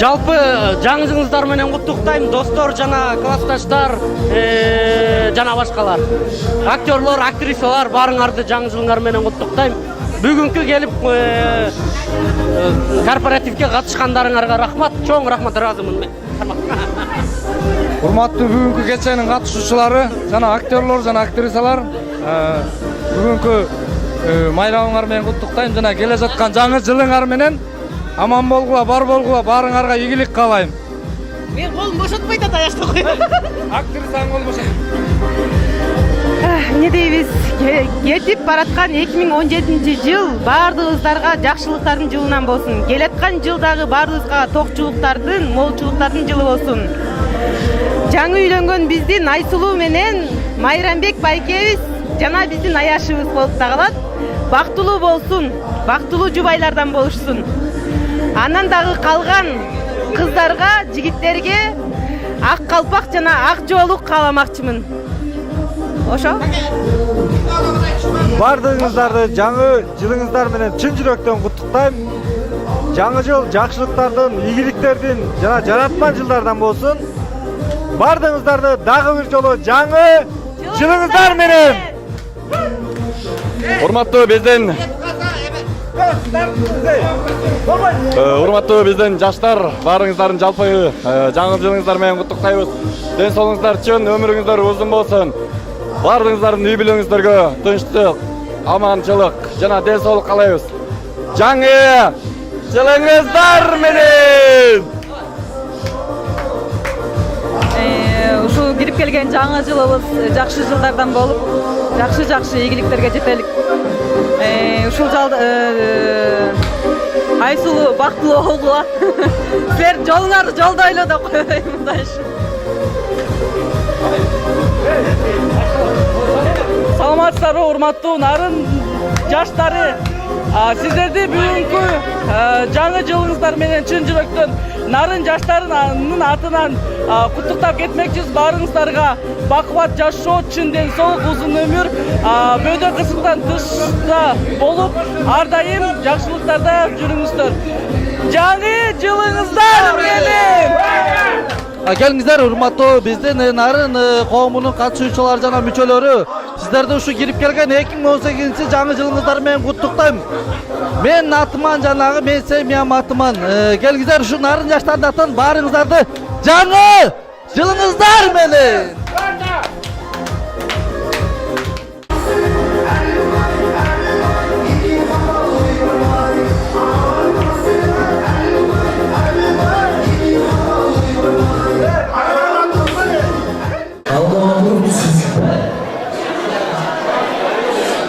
Жалпы жаңы жылыңыздар менен куттуктайм, достор жана классташтар, жана башкалар. Актерлор, актрисалар баарыңарды жаңы жылыңар менен куттуктайм. Бүгүнкү келип корпоративге катышкандарыңарга рахмат, чоң рахмат, ыраазымын мен. Урматтуу бүгүнкү кеченин катышуучулары жана актерлор жана актрисалар, бүгүнкү майрамыңар менен куттуктайм жана келе жаткан жаңы жылыңар менен аман болгула, бар болгула, баарыңарга ийгилик каалайм. Мен колум бошотпойт ата аяшта кой. Актрисаң кол бошот. Не дейбиз? Кетип бараткан 2017-жыл баардыгыбыздарга жакшылыктардын жылынан болсун. Келаткан жылдагы баардыгыбызга токчулуктардын, молчулуктардын жылы болсун. Жаңы үйлөнгөн биздин Айсулуу менен Майрамбек байкебиз жана биздин аяшыбыз болуп калат. Бактылуу болсун, бактылуу жубайлардан болушсун. Анан дагы калган кыздарга, жигиттерге ак калпак жана ак жоолук кааламакчымын. Ошо? Бардыгыңыздарды жаңы жылыңыздар менен чын жүрөктөн куттуктайм. Жаңы жыл жакшылыктардын, ийгиликтердин жана жараткан жылдардан болсун. Бардыгыңыздарды дагы бир жолу жаңы жылыңыздар менен. Урматтуу биздин жаштар, баарыңыздардын жалпы жаңы жылыңыздар менен куттуктайбыз. Ден соолугуңуздар чын, өмүрүңүздөр узун болсун. Бардыгыңыздардын үй бүлөңүздөргө тынчтык, аманчылык жана ден соолук каалайбыз. Жаңы жылыңыздар менен. Ушул кирип келген жаңы жылыбыз жакшы жылдардан болуп, жакшы ийгиликтерге жетелик. Ушул Айсулуу бактылуу болгула. Силер жолуңарды жолдойлу деп коёйм мындай. Саламатсыздарбы, урматтуу нарын жаштары. Сиздерди бүгүнкү жаңы жылыңыздар менен чын жүрөктөн нарын жаштарынын атынан куттуктап кетмекчибиз. Баарыңыздарга бакубат жашоо, чын ден соолук, узун өмүр, бөөдө кысыктан тышта болуп, ар дайым жакшылыктарда жүрүңүздөр. Жаңы жылыңыздар менен! Келиңиздер, урматтуу биздин нарын коомунун катышуучулары жана мүчөлөрү, сиздерди ушу кирип келген 2018 жаңы жылыңыздар менен куттуктайм. Мен атыман жанагы, мен семьям атыман. Келиңиздер, ушу нарын жаштардын атынан баарыңыздарды жаңы жылыңыздар менен.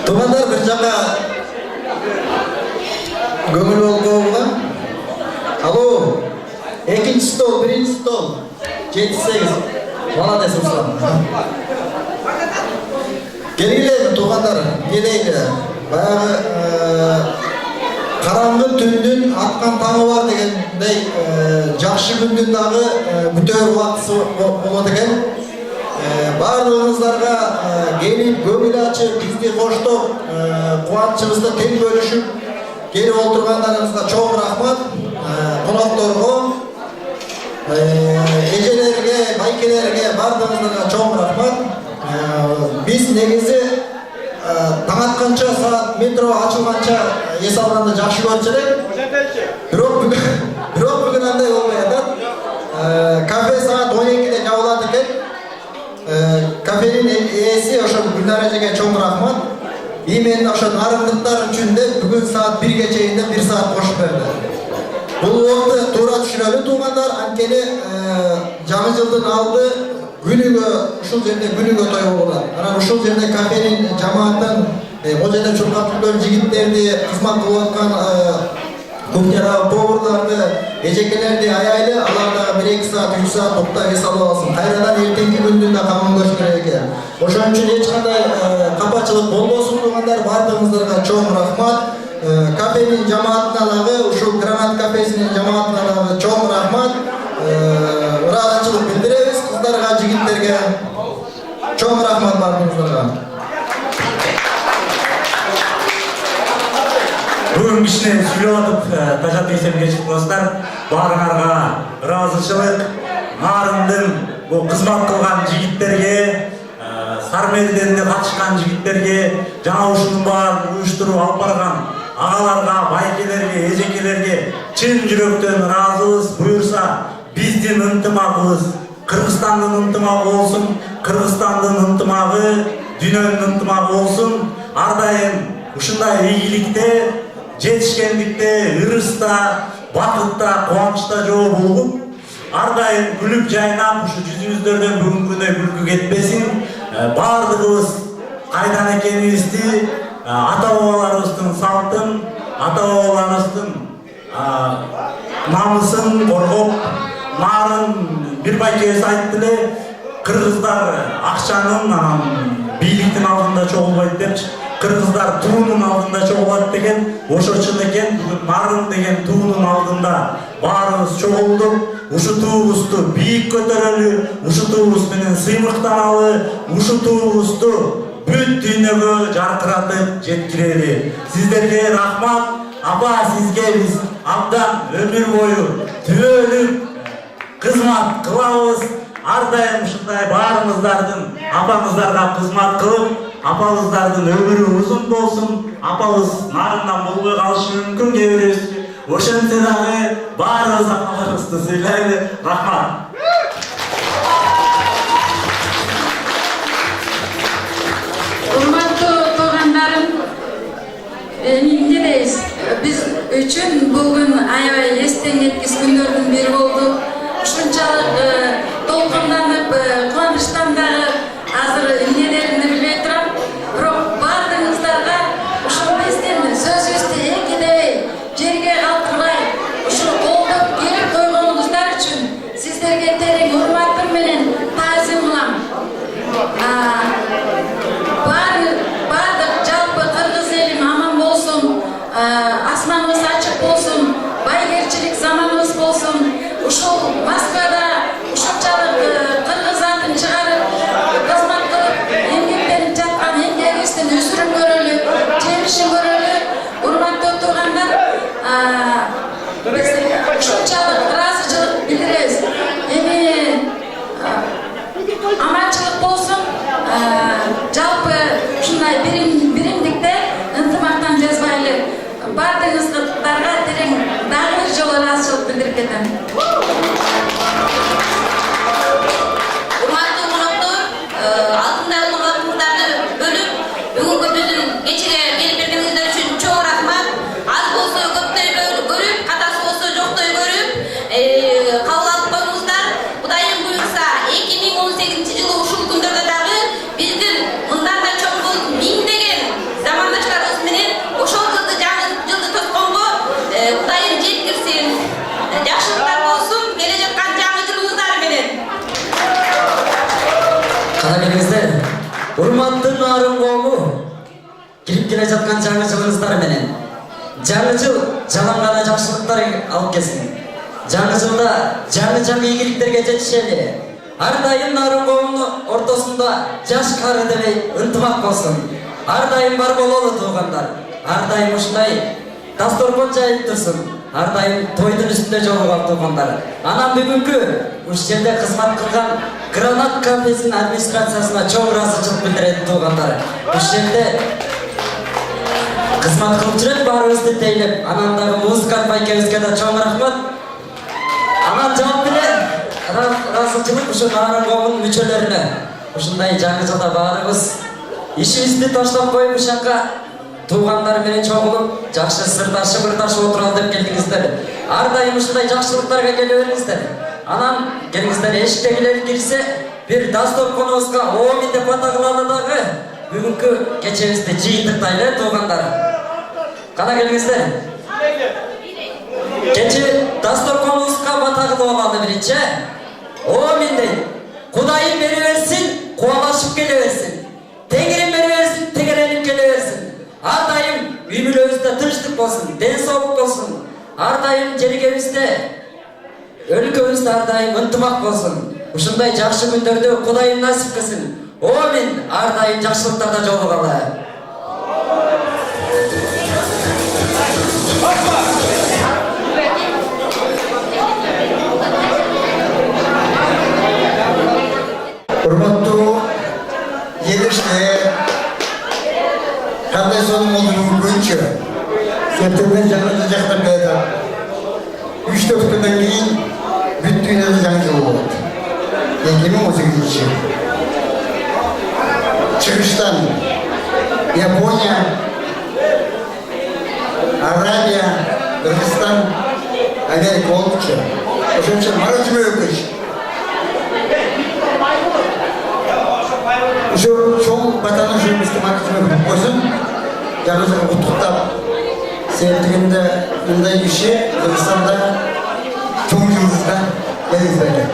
Туугандар, бир жака көңүл болгонго. Алло, экинчи стол, биринчи стол. 7-8. Молодец, Руслан. Келгиле, туугандар, келейли. Баягы караңгы түндүн аткан таңы бар дегендей, жакшы күндүн дагы бүтөр убактысы болот экен. Барлығыңызларға келіп, көңіл ачып, бізге қоштоп, қуанышымызды тең бөлішіп, келіп отырғандарыңызға чоң рахмат. Қонақтарға, ежелерге, байкелерге барлығыңызға чоң рахмат. Біз негізі таң атқанша, саат метро ашылғанша ес алғанды жақсы көрчүлек. Бирок бүгүн андай болбой атат. Кафе саат 12-де жабылат экен. Кафенин ээси ошо Гүлнара эжеге чоң рахмат. Мен ошо нарындыктар үчүн деп бүгүн саат 1-ге чейин 1 саат кошуп берди. Бул убакытты туура түшүнөлү туугандар, анткени жаңы жылдын алды күнүгө ушул жерде күнүгө той болот. Анан ушул жерде кафенин жамаатын, бул жерде чуркап жүргөн жигиттерди, кызмат кылып аткан кухняда поварларды, эжекелерди аялы, аларда 1-2 саат, 3 саат токтоп эс алып алсын. Кайрадан эртеңки күндүн да камын көрүш керек экен. Ошон үчүн эч кандай капачылык болбосун туугандар, бардыгыңыздарга чоң рахмат. Кафенин жамаатына дагы, ушул Гранат кафесинин жамаатына дагы чоң рахмат. Ыраазычылык билдиребиз кыздарга, жигиттерге. Чоң рахмат бардыгыңыздарга. Бүгін кішіне сүйлеп атып, тажат есемге чыгып достар, баарыңарга ыраазычылык, нарындын бұл кызмат кылган жигиттерге, Сармелденде катышкан жигиттерге, жана ушунун баарын уюштуруп алып барган агаларга, байкелерге, эжекелерге чын жүрөктөн ыраазыбыз. Буюрса биздин ынтымагыбыз Kırgızstandın ıntımagı bolsun, Kırgızstandın ıntımagı, dünyanın ıntımagı bolsun. Ardayım ушундай ийгиликте, жетишкендикте, ырыста, бакытта, кубанычта жоо болуп, ар дайым күлүп жайнап, ушу жүзүңүздөрдөн бүгүнкүдөй күлкү кетпесин. Баардыгыбыз кайдан экенибизди, ата-бабаларыбыздын салтын, ата-бабаларыбыздын намысын коргоп, нарын бир байкебиз айтты эле, кыргыздар акчанын, бийликтин алдында чогулбайт депчи. Kırgızlar tuğunun aldığında çoğulat degen, oşoçun eken, narın degen tuğunun aldığında barımız çoğulduk. Uşu tuğustu büyük kötörölü, uşu tuğus menen sıymıktan alı, uşu tuğustu büt dünyögө жаркыратып жеткирели. Sizlerge rahmat, apa sizge biz abdan ömür boyu tübөлүк kızmat kılabız. Ардайым ушундай баарыңыздардын апаңыздарга кызмат кылып, апаңыздардын өмүрү узун болсун, апаңыз нарындан болбой калышы мүмкүн кээ бирибиз. Ошентсе дагы баарыбыз апаларыбызды сыйлайлы. Рахмат. Урматтуу туугандарым, эмне дейбиз? Биз үчүн бул күн аябай эстен кеткис күндөрдүн бири болду. Ушунчалык толкунданып, кубанычтан дагы азыр эмнелеrini билбей турам. Бирок баардыгыңыздарга ушул биздин сөзүбүздү экидей жерге калтырбай, ушул колдоп келип койгонуңуздар үчүн сиздерге терең урматым менен таазим кылам. Баардык жалпы кыргыз элим аман болсун, асманыбыз ачык болсун, байгерчилик заманыбыз болсун. Ушул Москвада ушунчалык кыргыз атын чыгарып, кызмат кылып, эмгектенип жаткан эмгегибиздин өсүрүн көрөлү, жемишин көрөлү. Урматтуу туугандар, биз ушунчалык ыраазычылык билдиребиз. Эми аманчылык болсун, жалпы ушундай биримдикте ынтымактан жазбайлы. Баардыгыңыздарга терең дагы бир жолу ыраазычылык билдирип кетем. Урматтуу коноктор, алдында уктуктарды бөлүп, бүгүнкү биздин кечеге келип бергениңиздер үчүн чоң рахмат. Аз болсо көптөй көрүп, катасы болсо жоктой көрүп, кабыл алып коюңуздар. Кудайым буйрса, 2018-жылы ушул күндөрдө дагы биздин мындан да чоң болуп миңдеген замандаштарыбыз менен ошол жылды тосконго Кудайым жеткирсин. Жакшылыктар болсун, келе жаткан жаңы жылыңыздар менен. Кана келиңиздер, урматтуу нарын коому, кирип келе жаткан жаңы жылыңыздар менен. Жаңы жыл жалаң гана жакшылыктар алып келсин. Жаңы жылда жаңы ийгиликтерге жетишели. Ар дайым нарын коомунун ортосунда жаш кары делей ынтымак болсун. Ар дайым бар бололу туугандар. Ар дайым ушундай дасторкон жайып турсун. Ар дайым тойдун үстүндө жолуган туугандар. Анан бүгүнкү ушул жерде кызмат кылган Гранат кафесинин администрациясына чоң ыраазычылык билдирет туугандар. Ушул жерде кызмат кылып жүрөт баарыбызды тейлеп, анан дагы музыкант байкебизге да чоң рахмат. Анан жооп эле ыраазычылык ушу нарын коомунун мүчөлөрүнө. Ушундай жаңы жылда баарыбыз ишибизди таштап коюп ушанка туугандар менен чогулуп, жакшы сырдашып, ырдашып отуралы деп келдиңиздер. Ар дайым ушундай жакшылыктарга келе бериңиздер. Анан келиңиздер, эшиктегилер кирсе, бир дасторконубузга оомин деп бата кылалы дагы бүгүнкү кечебизди жыйынтыктайлы туугандар. Кана келиңиздер. Кече дасторконубузга бата кылып алалы биринчи. Оомин дейт. Кудайым бере берсин, кубалашып келе берсин. Теңирим бере берсин, тегеренип келе берсин. Ар дайым үй бүлөбүздө тынчтык болсун, ден соолук болсун. Ар дайым жеригебизде, өлкөбүздө ар дайым ынтымак болсун. Ушундай жакшы күндөрдө Кудайым насип кылсын. Оомин. Ар дайым жакшылыктарда жолугалы. Урматтуу елештер, кандай сонун болушу көчү. Септембер жаңы жыл жактап келатат. 3-4 күндөн кийин бүт дүйнөдө жаңы жыл болот. 2018 жыл. Шығыштан Япония, Арабия, Кыргызстан, Америка olmuşça. Ошончо Марат Жумабекович. Ошо чоң батанышыбызды Марат Жумабеков койсун, жаңы куттуктап, себептигинде мындай киши Кыргызстанда чоң жылдызга келиңиздер.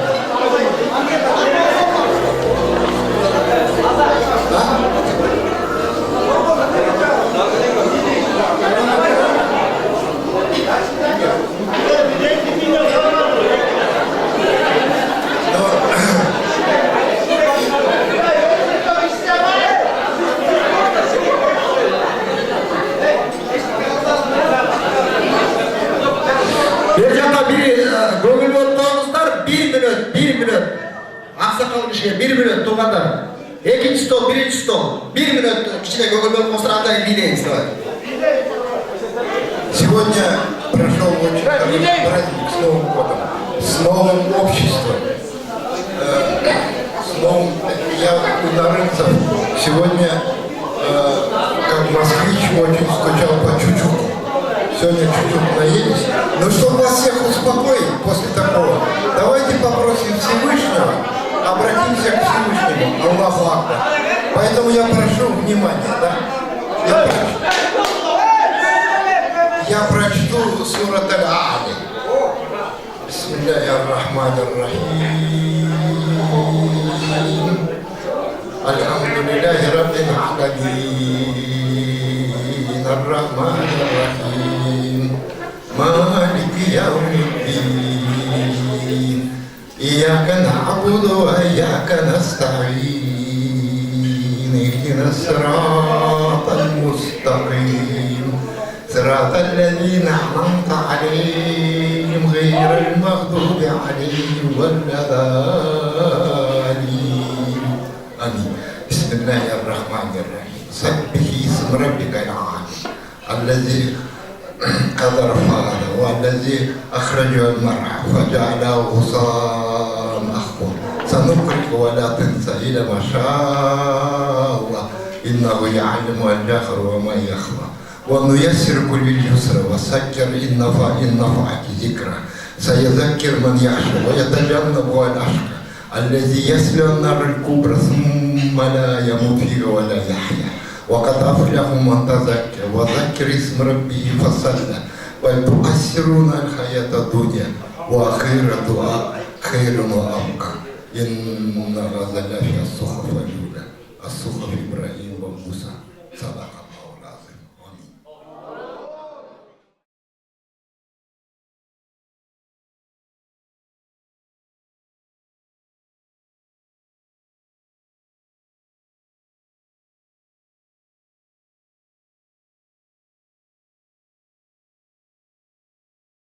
Көңіл болып тоғыздар, 1 минут. Ақсақал кішіге 1 минут туғандар. Екінші стол, бірінші стол. 1 минут кішіне көңіл болып қостырғандар билейміз. Сегодня прошел очень хороший праздник с Новым годом, с новым обществом, с новым... Я у Нарынцев сегодня, как москвич, очень скучал по Чучуку. Сегодня чуть-чуть наелись. Но чтобы вас всех успокоить после такого, давайте попросим Всевышнего, обратимся к Всевышнему, Аллаху Акбар. Поэтому я прошу внимания, да? Я прочту сурат Аль-Али. Бисмиллахир-рахманир-рахим. Альхамдулиллахи раббил аламин. Ар-рахманир-рахим. مالك يوم الدين إياك نعبد وإياك نستعين اهدنا الصراط المستقيم صراط الذين أنعمت عليهم غير المغضوب عليهم ولا الضالين آمين. بسم الله الرحمن الرحيم. سبح اسم ربك الأعلى الذي قدر فاضل والذي أخرجه المرعى فجعله غصاء أخضر سنقرئك ولا تنسى إلا ما شاء الله إنه يعلم الجهر وما يخفى ونيسرك لليسر وسكر إن نفعك ذكرى سيذكر من يخشى ويتجنبها الأشقى الذي يصلى النار الكبرى ثم لا يموت فيها ولا يحيا وقد أفلح من تزكى وذكر اسم ربه فصلى بل تؤثرون الحياة الدنيا وآخرة خير وأبقى إن هذا لفي